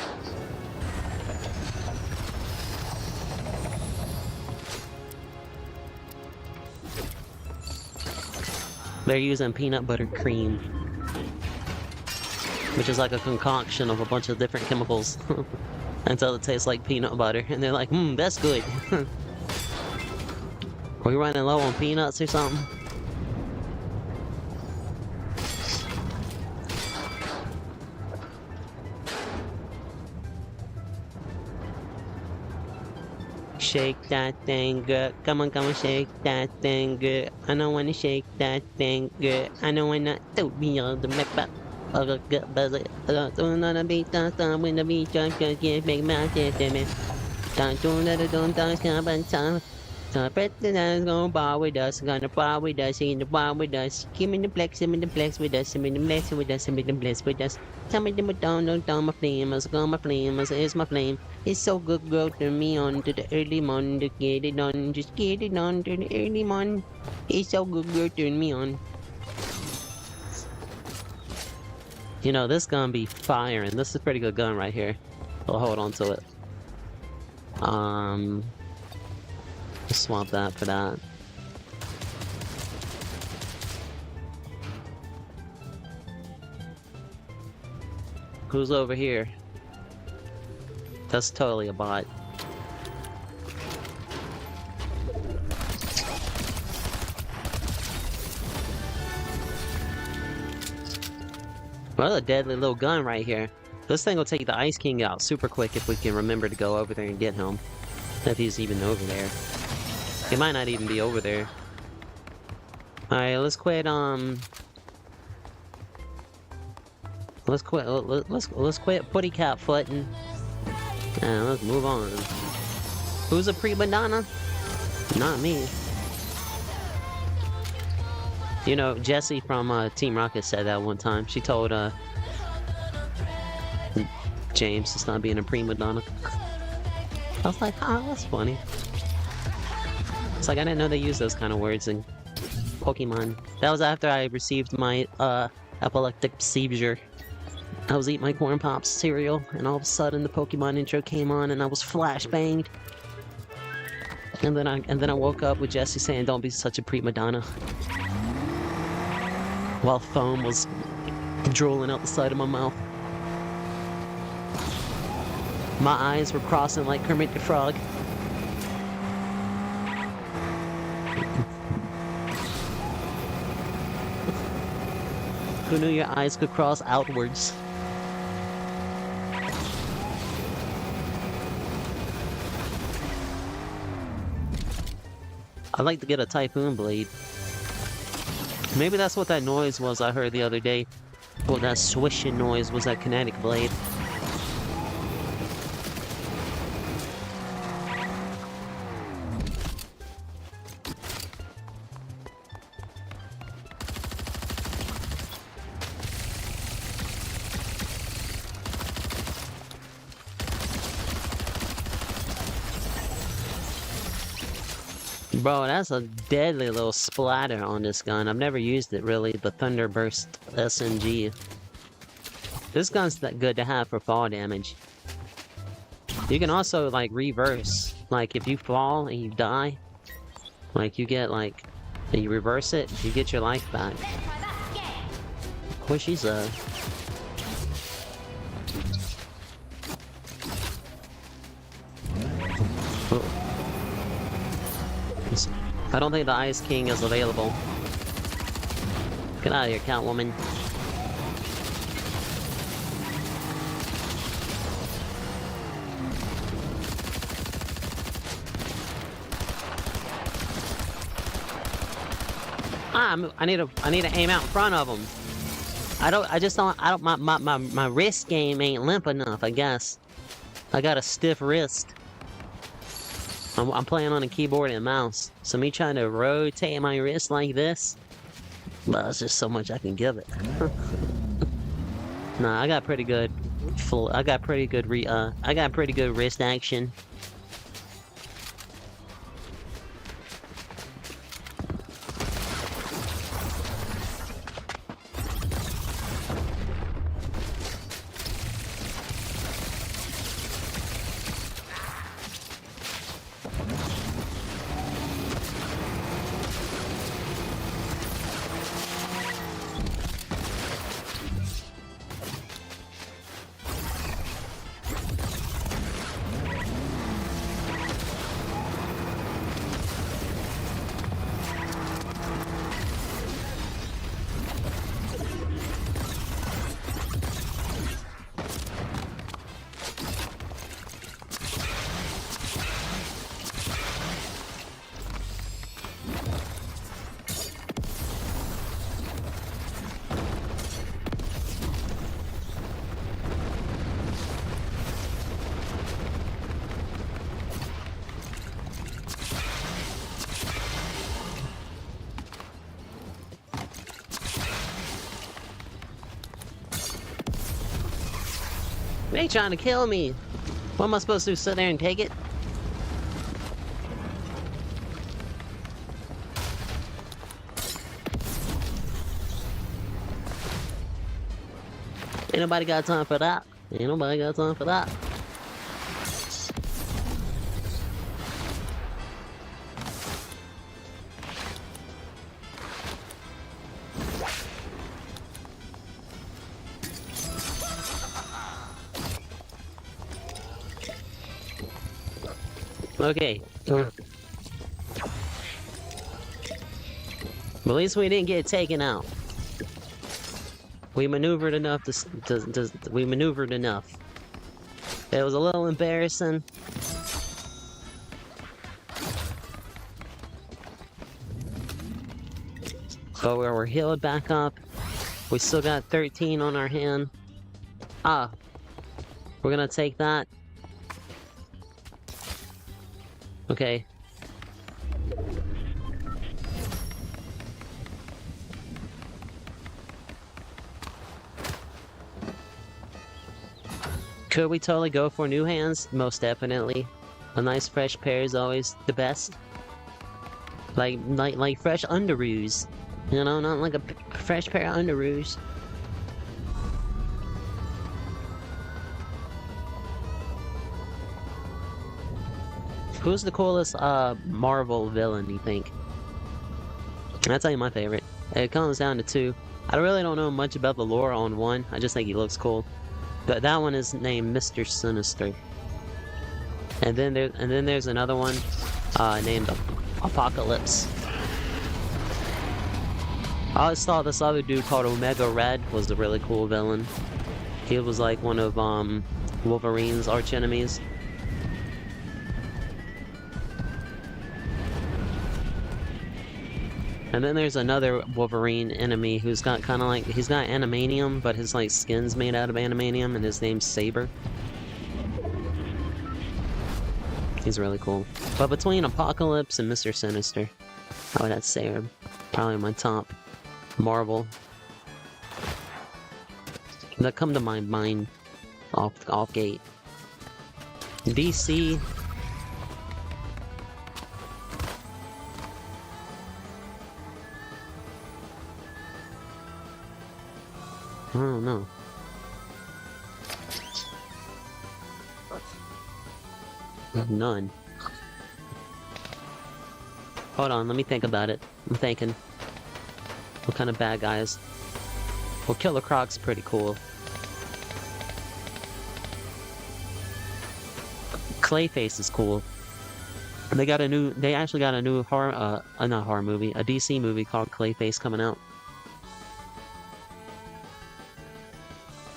They're using peanut butter cream, which is like a concoction of a bunch of different chemicals until it tastes like peanut butter, and they're like, that's good. Are we running low on peanuts or something? Shake that thing, girl. Come on, shake that thing, girl. I don't wanna shake that thing, girl. I don't wanna be on the map. I don't beat the when the beat just get big mouth, man. Don't so pretend gonna bar with us, gonna bar with us, in the bar with us. Give me the flex, give me the flex with us, give me the flex with us, give me the flex with us. Tell me the don't my flame, let's go my flame, it's my flame. It's so good, girl, turn me on to the early morning to get it on, just get it on to the early morning. It's so good, girl, turn me on. You know, this gun be firing. This is a pretty good gun right here. I'll hold on to it. Swap that for that. Who's over here? That's totally a bot. Well, a deadly little gun right here. This thing will take the Ice King out super quick if we can remember to go over there and get him. If he's even over there. He might not even be over there. Alright, let's quit, let's quit putty cat footing. And let's move on. Who's a prima donna? Not me. You know, Jessie from Team Rocket said that one time. She told James to stop being a prima donna. I was like, oh, that's funny. It's like I didn't know they used those kind of words in Pokemon. That was after I received my epileptic seizure. I was eating my corn pops cereal, and all of a sudden the Pokemon intro came on, and I was flashbanged. And then I woke up with Jesse saying, "Don't be such a prima donna," while foam was drooling out the side of my mouth. My eyes were crossing like Kermit the Frog. Who knew your eyes could cross outwards? I'd like to get a Typhoon Blade. Maybe that's what that noise was I heard the other day. Well, that swishing noise was that Kinetic Blade. Bro, that's a deadly little splatter on this gun. I've never used it really, the Thunderburst SMG. This gun's that good to have for fall damage. You can also like reverse. Like if you fall and you die, like you get like, and you reverse it, you get your life back. What she said. I don't think the Ice King is available. Get out of here, Catwoman. I need to aim out in front of him. My wrist game ain't limp enough, I guess. I got a stiff wrist. I'm playing on a keyboard and mouse, so me trying to rotate my wrist like this, well, there's just so much I can give it. Nah, I got pretty good wrist action. They trying to kill me. What am I supposed to do? Sit there and take it? Ain't nobody got time for that. Ain't nobody got time for that. Okay. At least we didn't get taken out. We maneuvered enough we maneuvered enough. It was a little embarrassing. But we're healed back up. We still got 13 on our hand. Ah. We're gonna take that. Okay. Could we totally go for new hands? Most definitely. A nice fresh pair is always the best. Like fresh underoos. You know, not like a fresh pair of underoos. Who's the coolest Marvel villain, you think? I'll tell you my favorite. It comes down to two. I really don't know much about the lore on one. I just think he looks cool. But that one is named Mr. Sinister. And then there's another one named Apocalypse. I always thought this other dude called Omega Red was a really cool villain. He was like one of Wolverine's arch enemies. And then there's another Wolverine enemy who's got kind of like, he's got animanium, but his like skin's made out of animanium, and his name's Saber. He's really cool. But between Apocalypse and Mr. Sinister, I would have to say are probably my top Marvel that come to my mind off gate. DC. I don't know. None. Hold on, let me think about it. I'm thinking. What kind of bad guys? Well, Killer Croc's pretty cool. Clayface is cool. They actually got a new horror, not horror movie, a DC movie called Clayface coming out.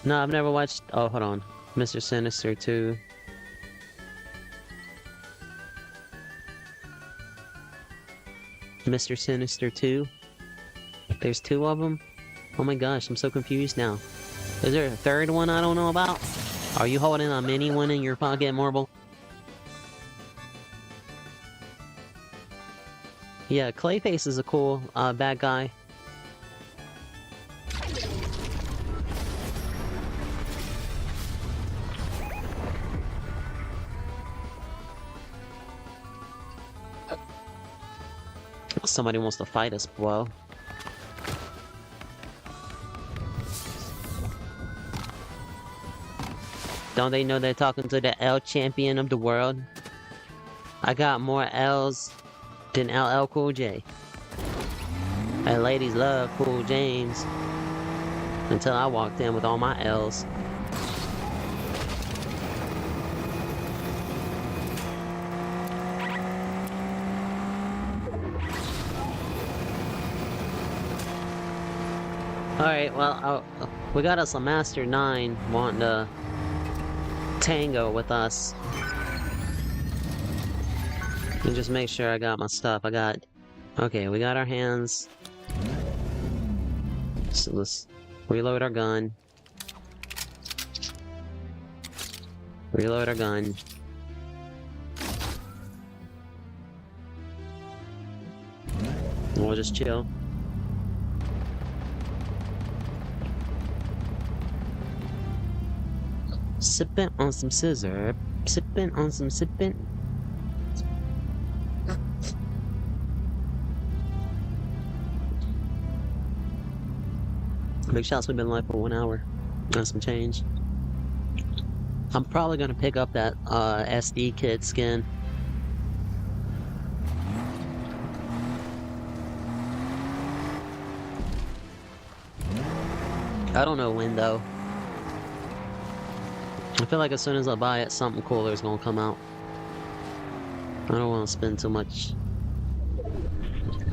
No, I've never watched, oh, hold on. Mr. Sinister 2. Mr. Sinister 2. There's two of them? Oh my gosh, I'm so confused now. Is there a third one I don't know about? Are you holding a mini one in your pocket, Marble? Yeah, Clayface is a cool bad guy. Somebody wants to fight us, bro. Don't they know they're talking to the L champion of the world? I got more L's than LL Cool J. And ladies love Cool James. Until I walked in with all my L's. Alright, well, we got us a Master 9 wanting to tango with us. Let me just make sure I got my stuff. Okay, we got our hands. So let's reload our gun. Reload our gun. We'll just chill. Sippin' on some scissor. Sippin' on some sippin'. Big shots, we've been live for 1 hour. That's some change. I'm probably gonna pick up that SD kit skin. I don't know when though. I feel like as soon as I buy it, something cooler is gonna come out. I don't want to spend too much.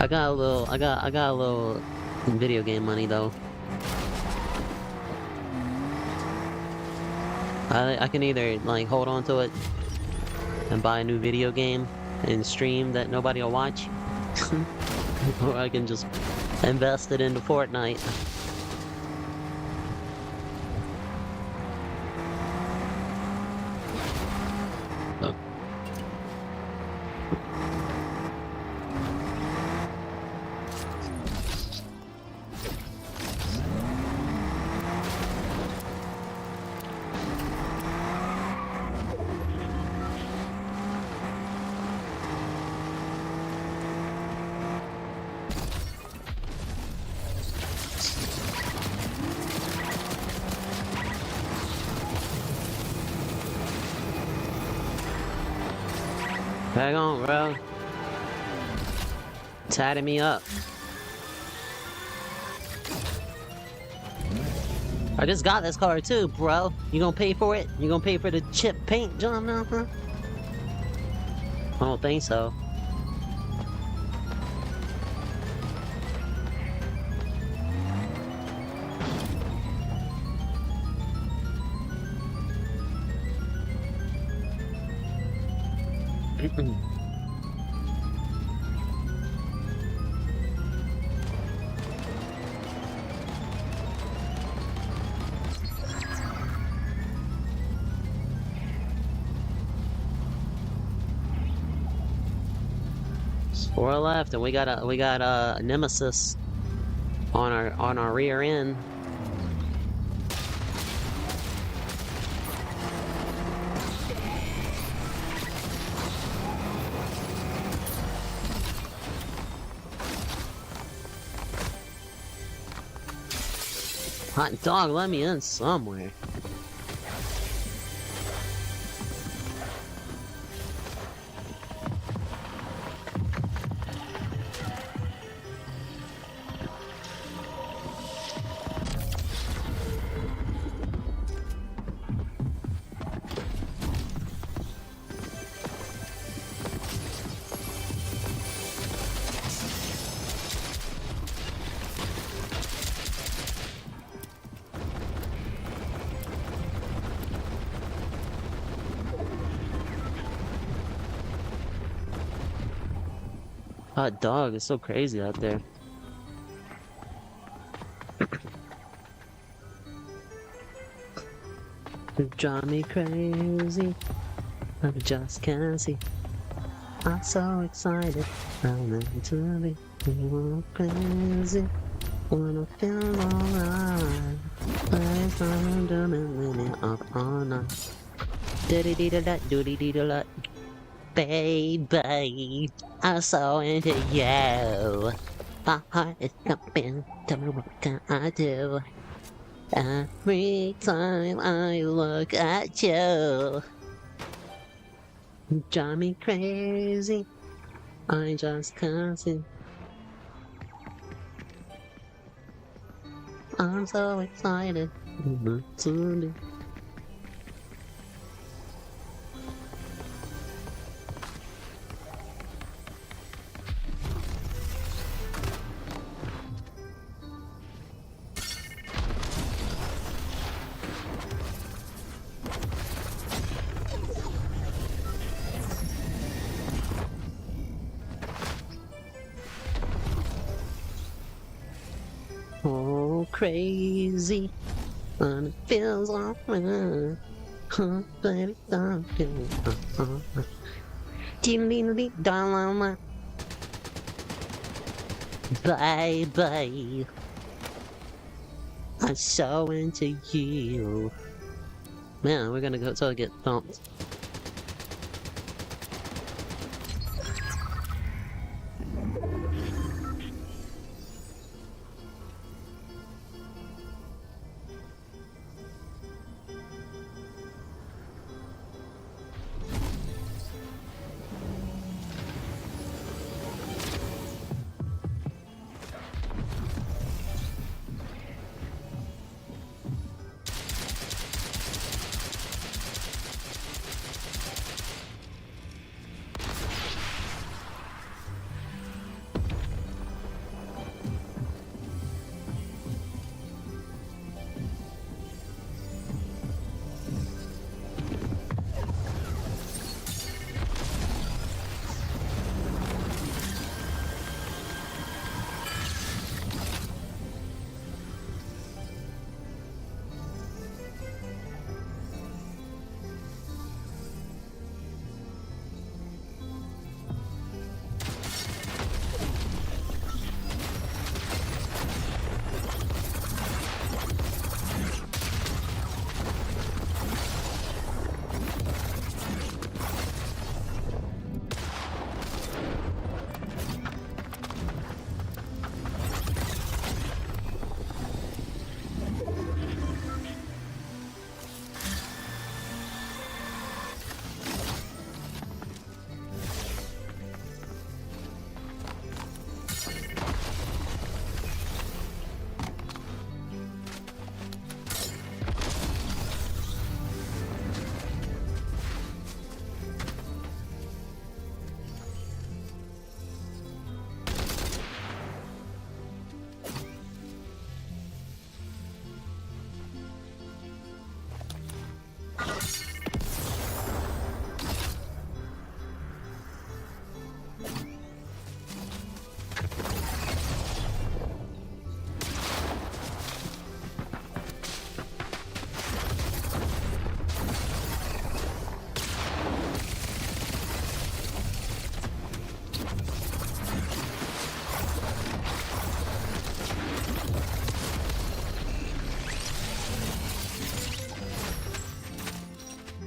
I got a little video game money though. I can either like hold on to it and buy a new video game and stream that nobody will watch, or I can just invest it into Fortnite. Hang on, bro. Tatting me up. I just got this car too, bro. You gonna pay for it? You gonna pay for the chip paint job now, huh? I don't think so. Four left, and we got a nemesis on our rear end. Hot dog, let me in somewhere. Hot dog, it's so crazy out there. You drive me crazy. I just can't see. I'm so excited. I'm meant to be. You crazy. Wanna feel alright. But it's not a minute up all night. Diddy-dee-da-da, doody-dee-da-da. Baby, I'm so into you. My heart is jumping. Tell me what can I do? Every time I look at you, you drive me crazy. I just can't see. I'm so excited. To be. Oh, crazy, and it feels like mine. Baby, don't feel. Dee darling, baby, I'm so into you. Man, we're gonna go till I get thumped.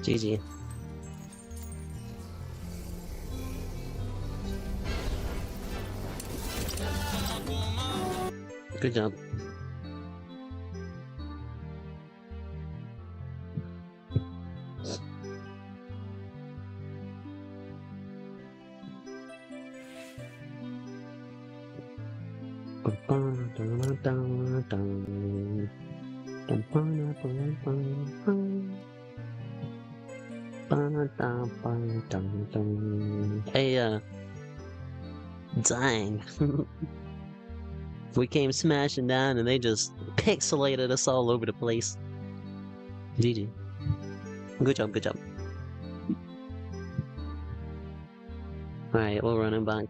GG. Good job. Hey, dang. We came smashing down and they just pixelated us all over the place. GG. Good job, good job. Alright, we'll run him back.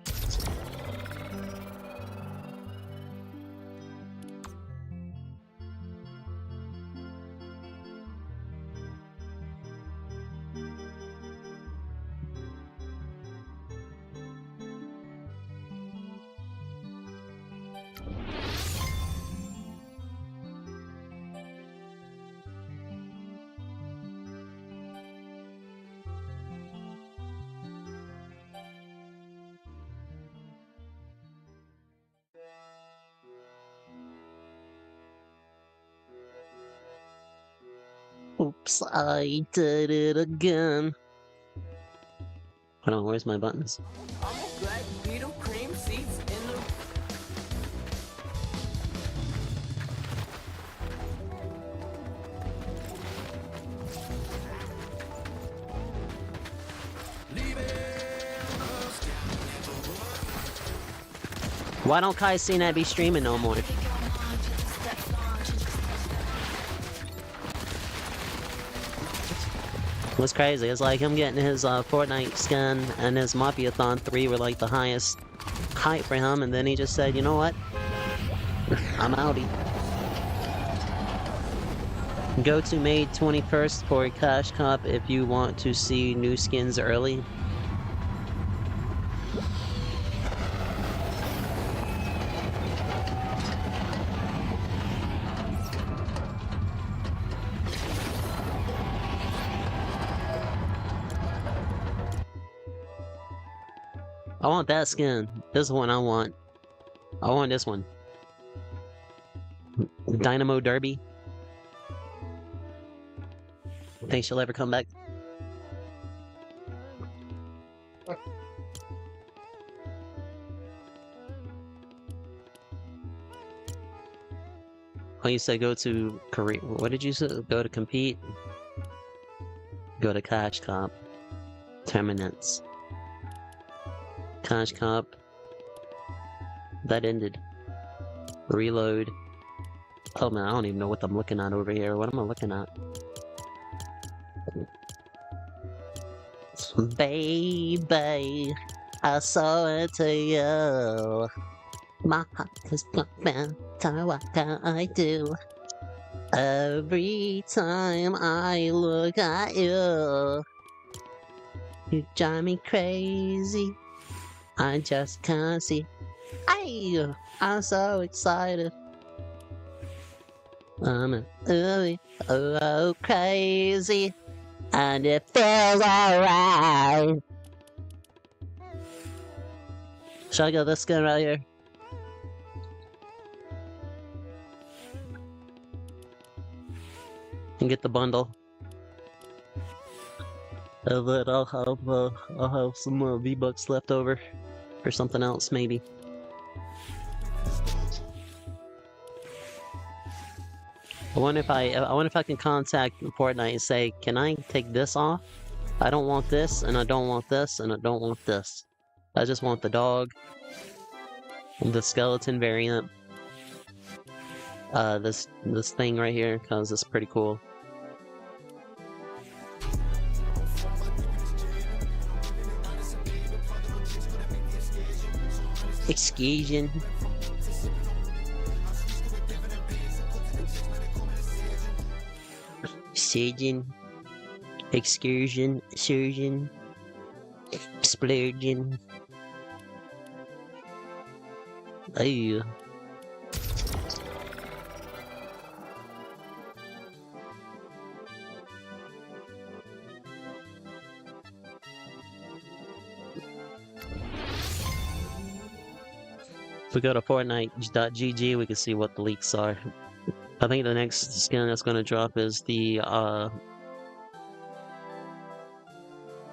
Oops, I did it again. Hold on, where's my buttons? Almost black beetle cream seats in the... Why don't Kai Cenat be streaming no more? What's crazy? It's like him getting his Fortnite skin and his Mafiathon 3 were like the highest hype for him, and then he just said, you know what? I'm outie. Go to May 21st for Cash Cup if you want to see new skins early. I want that skin. This is the one I want. I want this one. Dynamo Derby. Think she'll ever come back? Oh, you said go to Korea. What did you say? Go to compete? Go to Cash Cop. Terminance. Cash Cop. That ended. Reload. Oh man, I don't even know what I'm looking at over here. What am I looking at? Baby, I saw it to you. My heart is pumping, tell me what can I do? Every time I look at you, you drive me crazy. I just can't see. Hey, I'm so excited. I'm crazy, and it feels alright. Should I go this skin right here? And get the bundle. And then I'll have some V-Bucks left over. Or something else, maybe. I wonder if I can contact Fortnite and say, can I take this off? I don't want this, and I don't want this, and I don't want this. I just want the dog, the skeleton variant, this thing right here, cause it's pretty cool. Excursion. Surgeon. Excursion. Surgeon. Splurgeon. Oh. we go to Fortnite.gg, we can see what the leaks are. I think the next skin that's gonna drop is the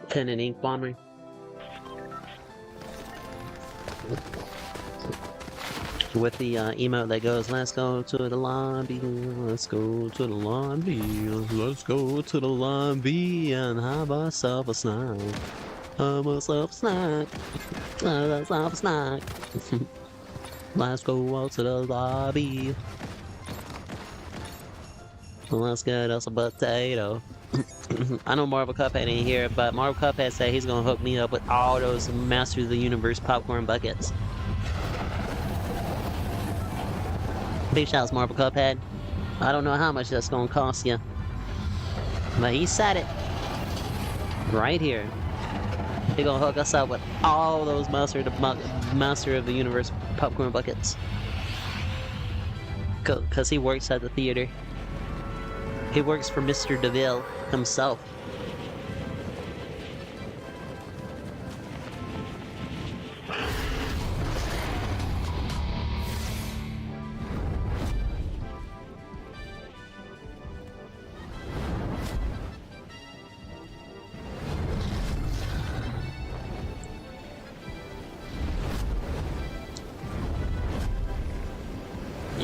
pen and ink bomber. With the emote that goes, let's go to the lobby, let's go to the lobby, let's go to the lobby and have ourselves a snack. Have ourselves a snack. Have ourselves a snack. Let's go out to the lobby. Let's get us a potato. I know Marvel Cuphead ain't here, but Marvel Cuphead said he's gonna hook me up with all those Masters of the Universe popcorn buckets. Big shouts, Marvel Cuphead. I don't know how much that's gonna cost you, but he said it right here. He gonna hook us up with all those Master of the Universe popcorn buckets. Cause he works at the theater. He works for Mr. DeVille himself.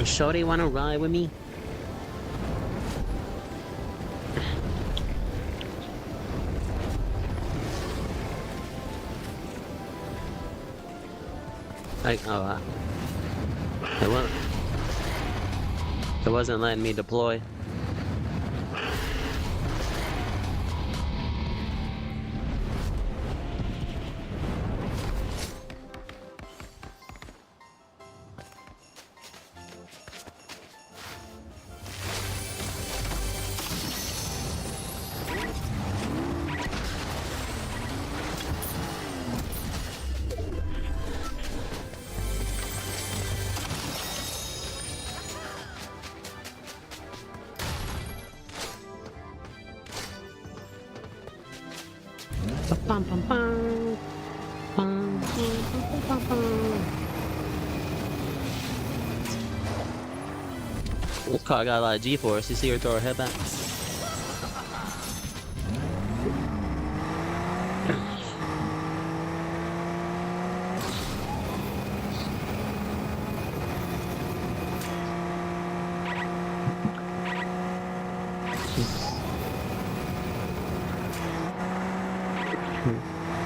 Shorty wanna ride with me? It wasn't letting me deploy. Bum, bum, bum. Bum, bum, bum, bum, bum. This car got a lot of G-force. You see her throw her head back?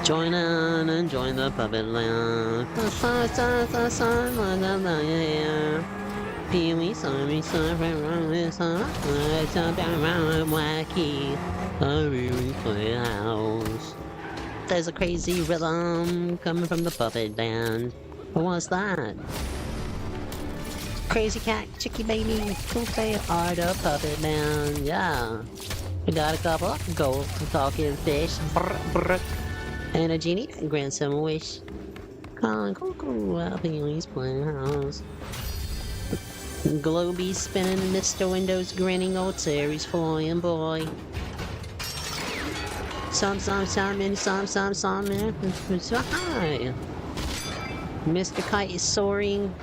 Join on and join the puppet land. The sun, Pee-wee, sorry, run with sun. It's up around wacky. A really playhouse. There's a crazy rhythm coming from the puppet band. What's that? Crazy cat, chicky baby, who they are the puppet band. Yeah. We got a couple gold talking fish. Brr, brr. And a genie that grants him a wish. Calling cuckoo while Pee-wee's playhouse. Globy spinning, Mr. Windows grinning, old Terry's flying boy. Some, man, hi. Mr. Kite is soaring.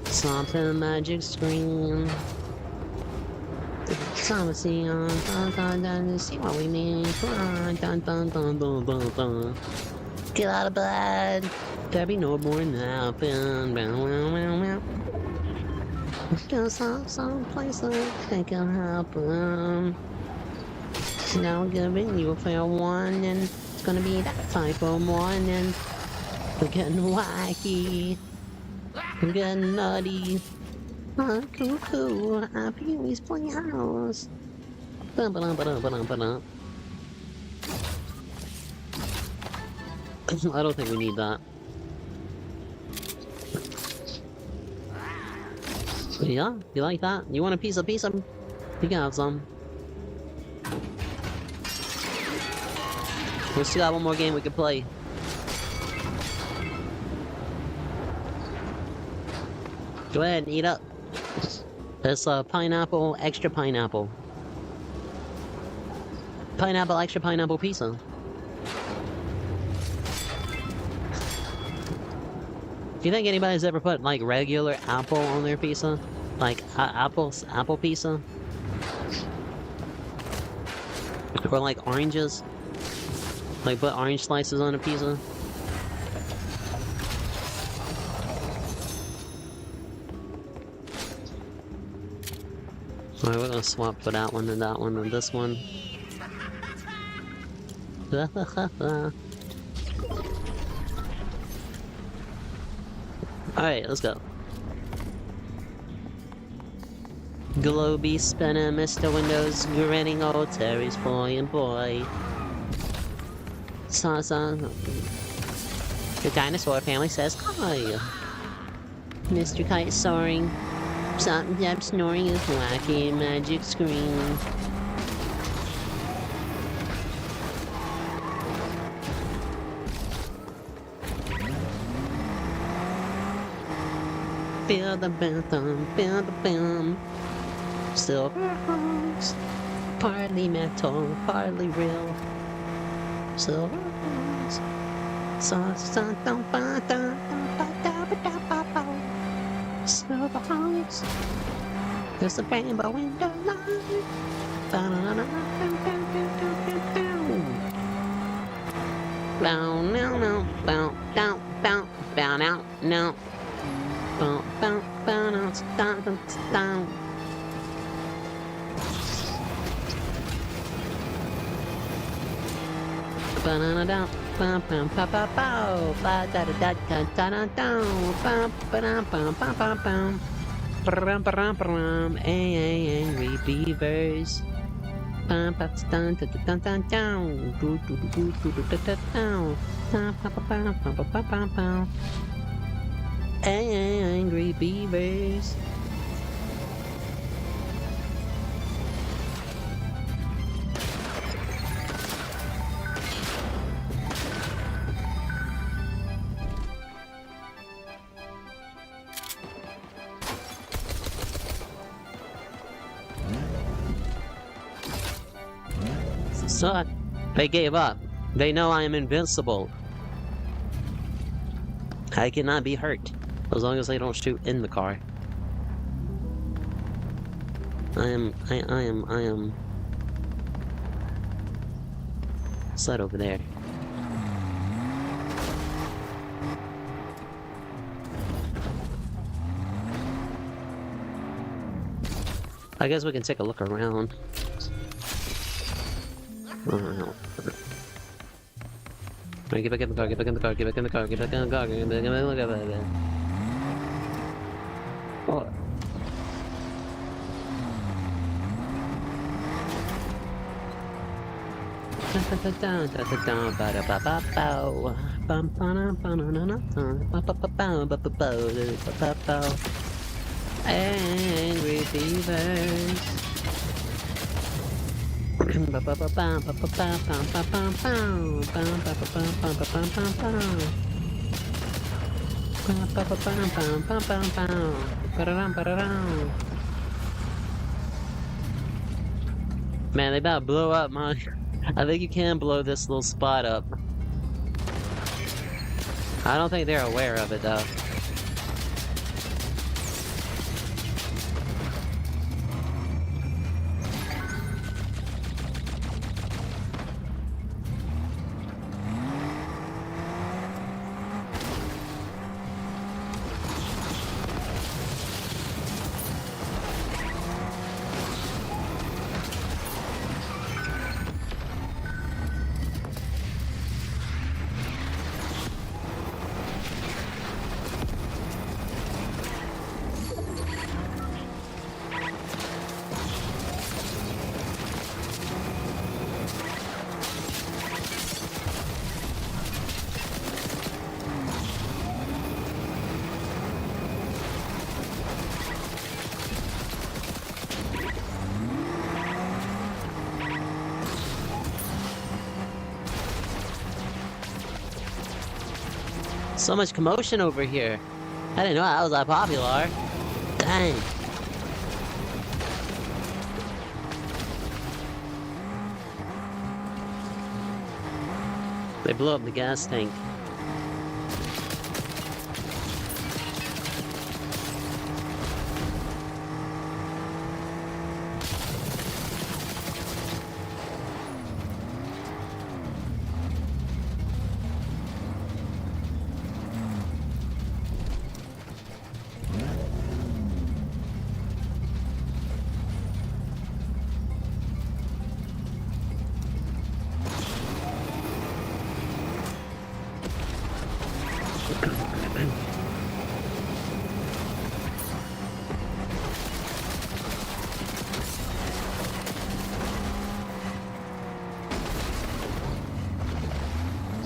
Something magic scream. Some see on, see what we mean. Get out of bed. There be no more napping. Go someplace that can happen. Now giving you a fair one, and it's gonna be that type of one, and we're getting wacky. We're getting nutty. Cuckoo, Pee-wee's playhouse. I don't think we need that. Yeah, you like that? You want a piece of You can have some. We still got one more game we can play. Go ahead and eat up. It's pineapple, extra pineapple. Pineapple, extra pineapple pizza. Do you think anybody's ever put like regular apple on their pizza? Like apple pizza? Or like oranges? Like put orange slices on a pizza? Alright, we're gonna swap for that one and this one. Alright, let's go. Globy spinning, Mr. Windows grinning, old Terry's boy and boy. The dinosaur family says hi. Mr. Kite soaring. Something snoring is wacky magic scream. Feel the rhythm, feel the boom. Silver hearts, partly metal, partly real. Silver hearts, silver hearts. There's a rainbow in the light. Bow now now, bow down, bow now now. Bow bow bow now, down down. Banana down, bam bam pa pa pow, ba da da da da da da down, bam bam bam bam bam bam, bam bam bam, angry beavers, bam bam down da da da down, do do do do do da da down, bam bam bam bam bam bam bam, angry beavers. So, they gave up. They know I am invincible. I cannot be hurt, as long as they don't shoot in the car. I am set over there. I guess we can take a look around. Oh, no. Get back in the car, get back in the car, get back in the car, get back in the car, get back in the car. Oh. Angry beavers. Man, they about to blow up my... I think you can blow this little spot up. I don't think they're aware of it, though. So much commotion over here. I didn't know I was that popular. Dang. They blew up the gas tank.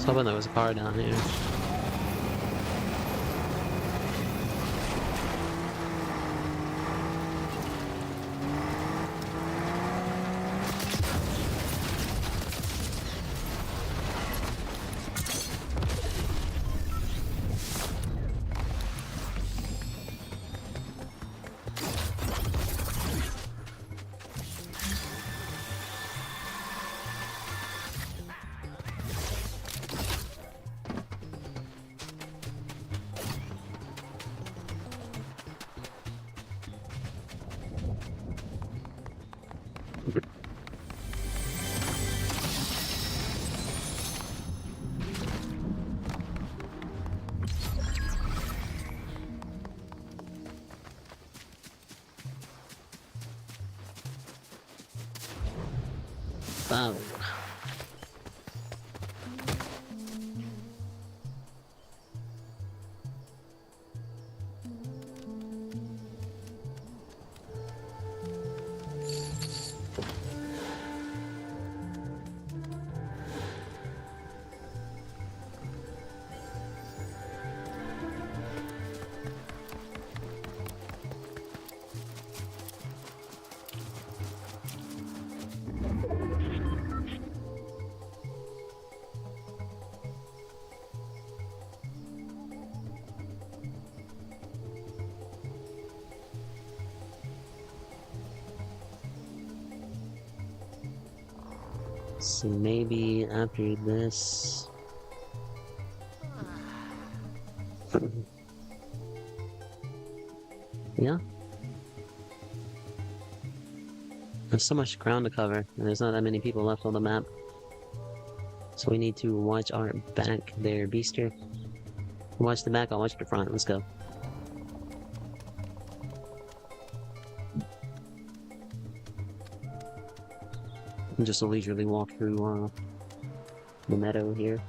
hoping there was a car down here. Oh. So maybe after this... Yeah? There's so much ground to cover, and there's not that many people left on the map. So we need to watch our back there, Beaster. Watch the back, I'll watch the front. Let's go. And just a leisurely walk through the meadow here.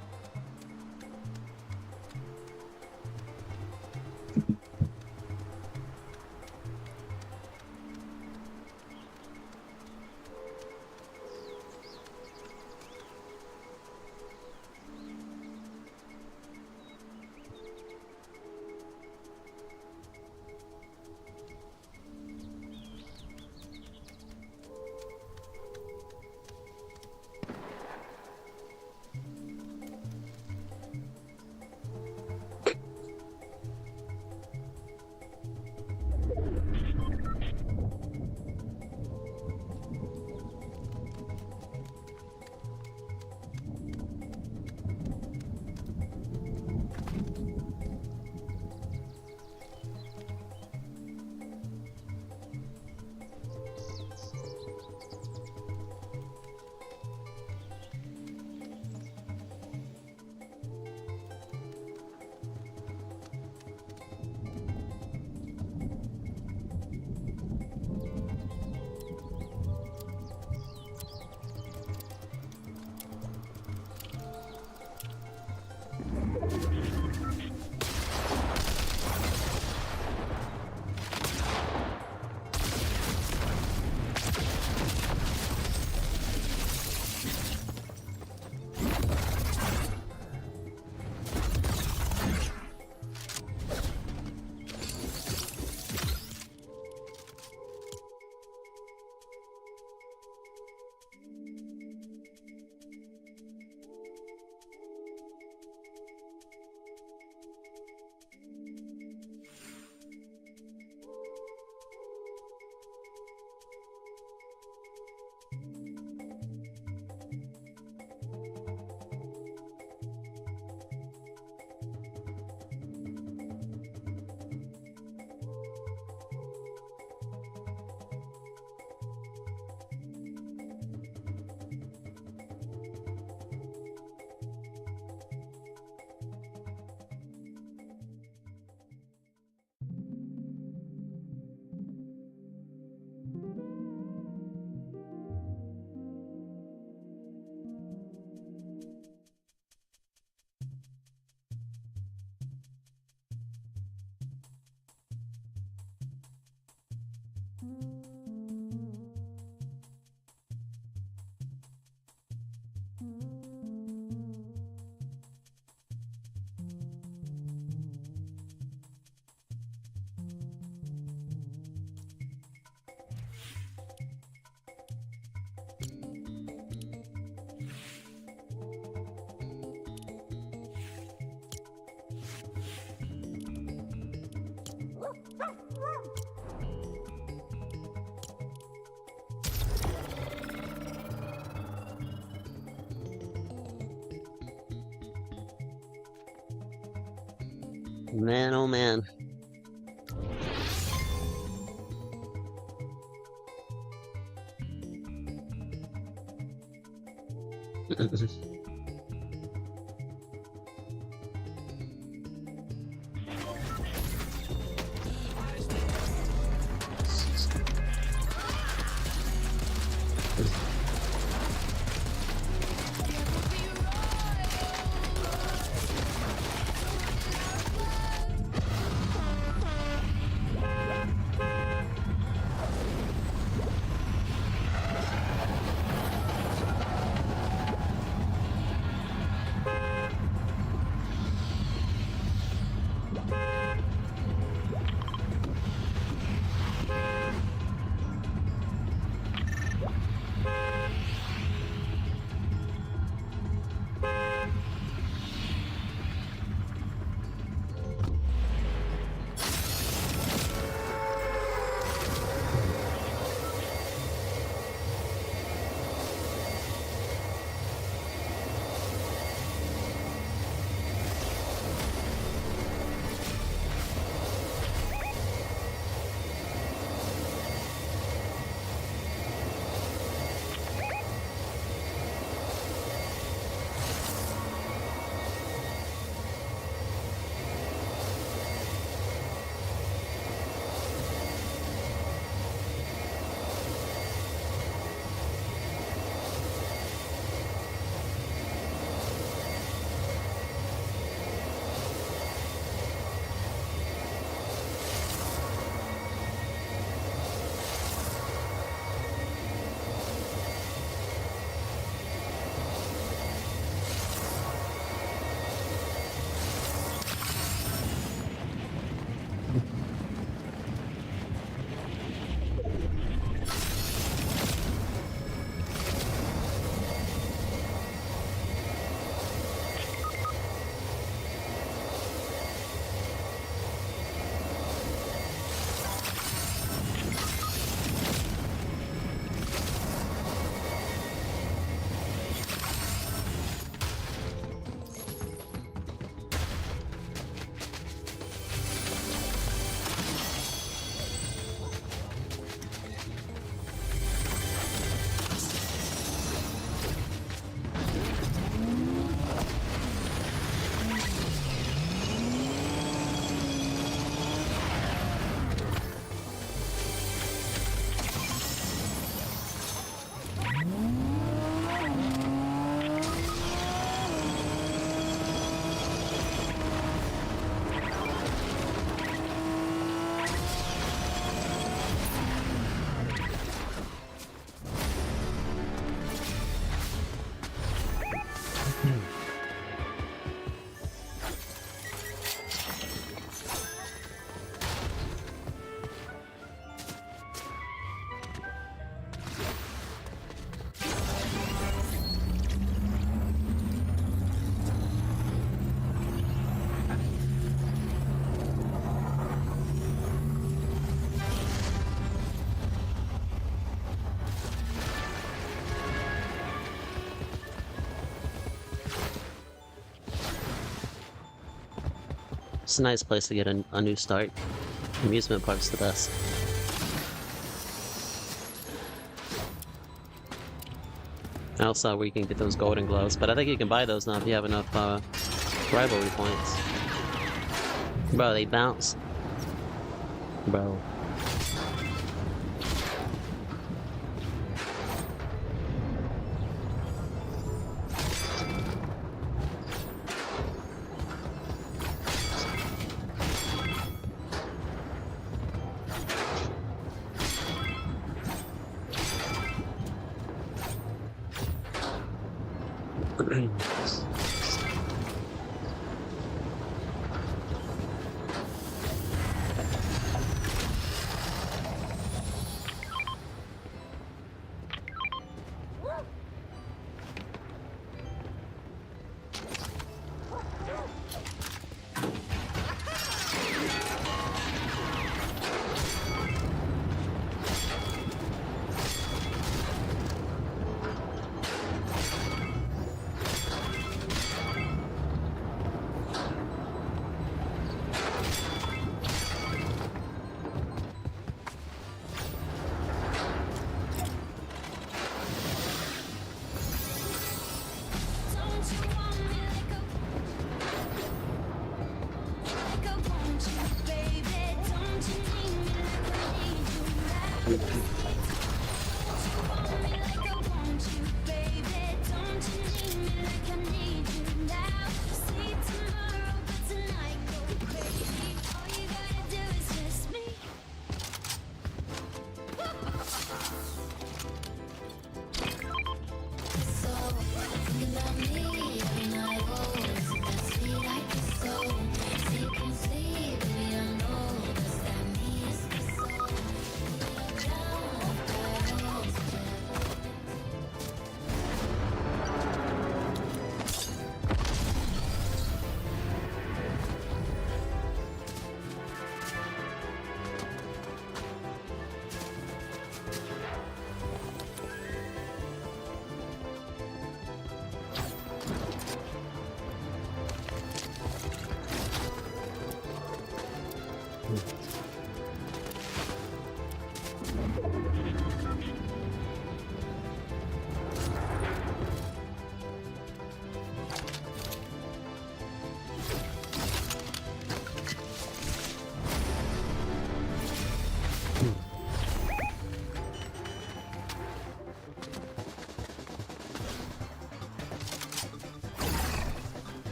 Man, oh man. It's a nice place to get a new start. Amusement park's the best. I also saw where you can get those golden gloves, but I think you can buy those now if you have enough rivalry points. Bro, they bounce. Bro.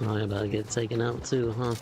Oh, I about to get taken out too, huh?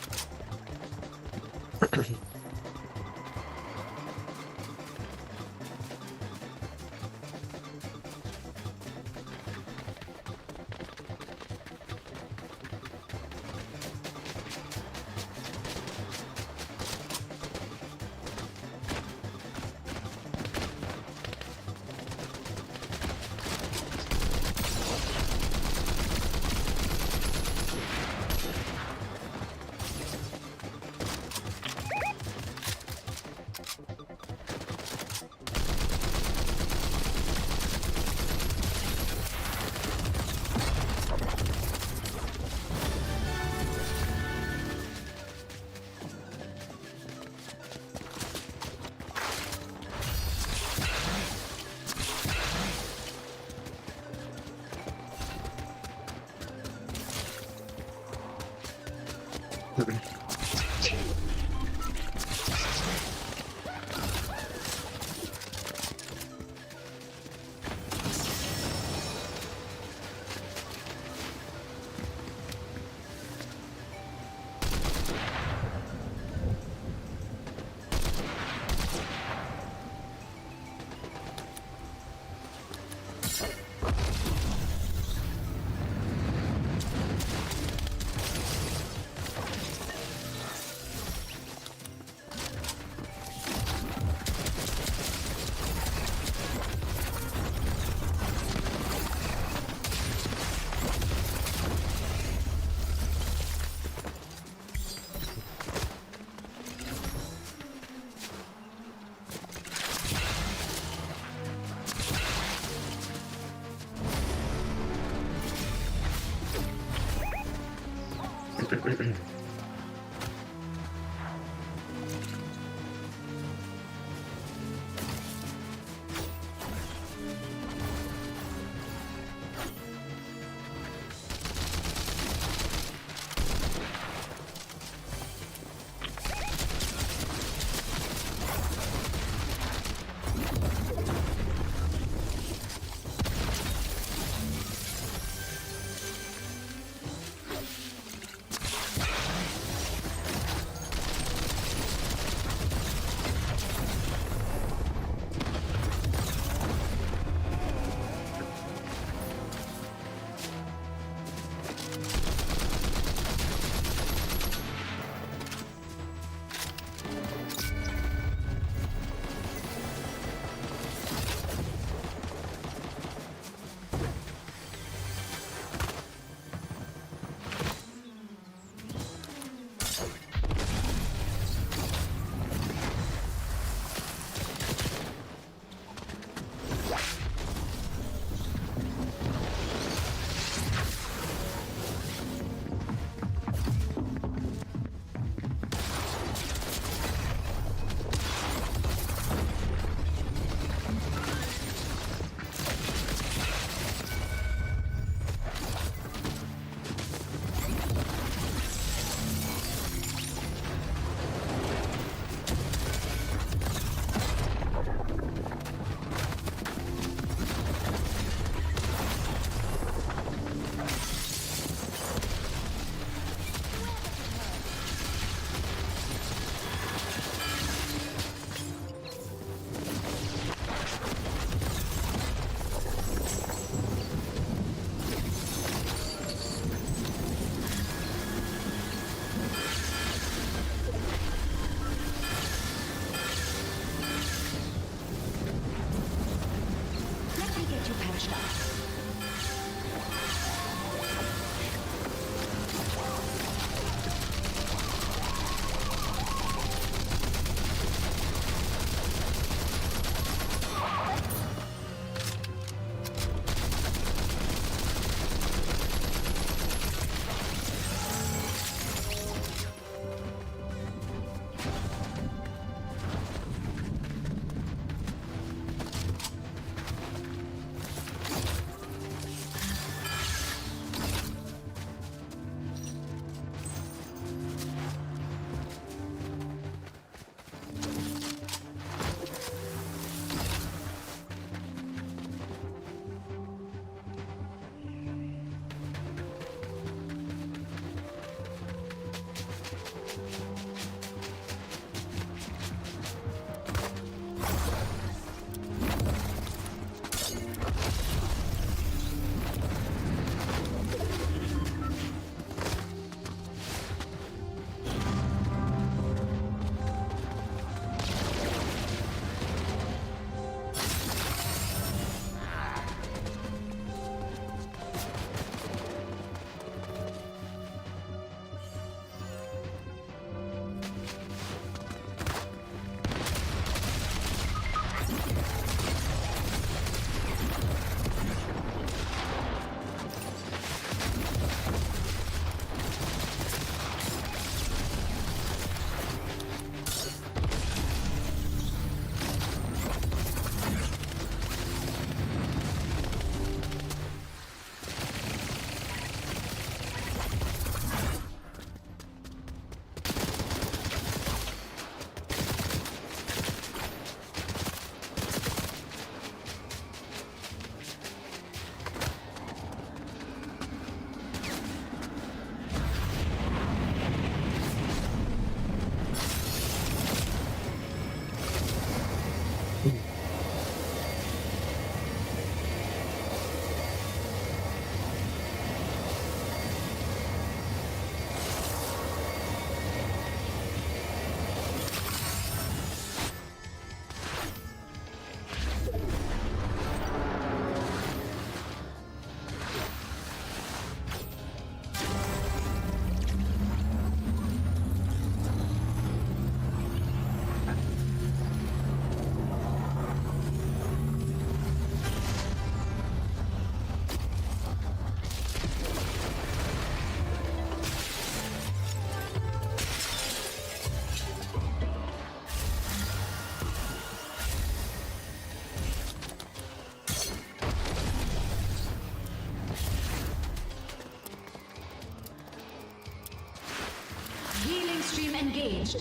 Healing stream engaged.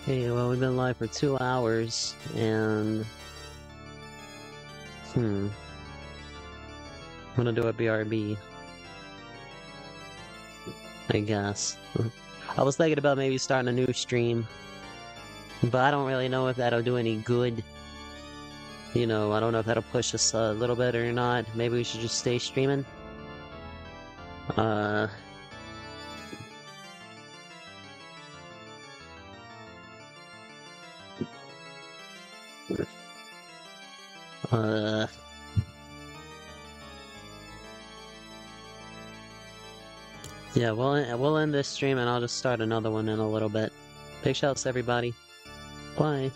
Okay, well, we've been live for 2 hours, and... I'm gonna do a BRB. I guess. I was thinking about maybe starting a new stream, but I don't really know if that'll do any good. You know, I don't know if that'll push us a little bit or not. Maybe we should just stay streaming. Yeah, we'll end this stream and I'll just start another one in a little bit. Big shouts, everybody. Bye.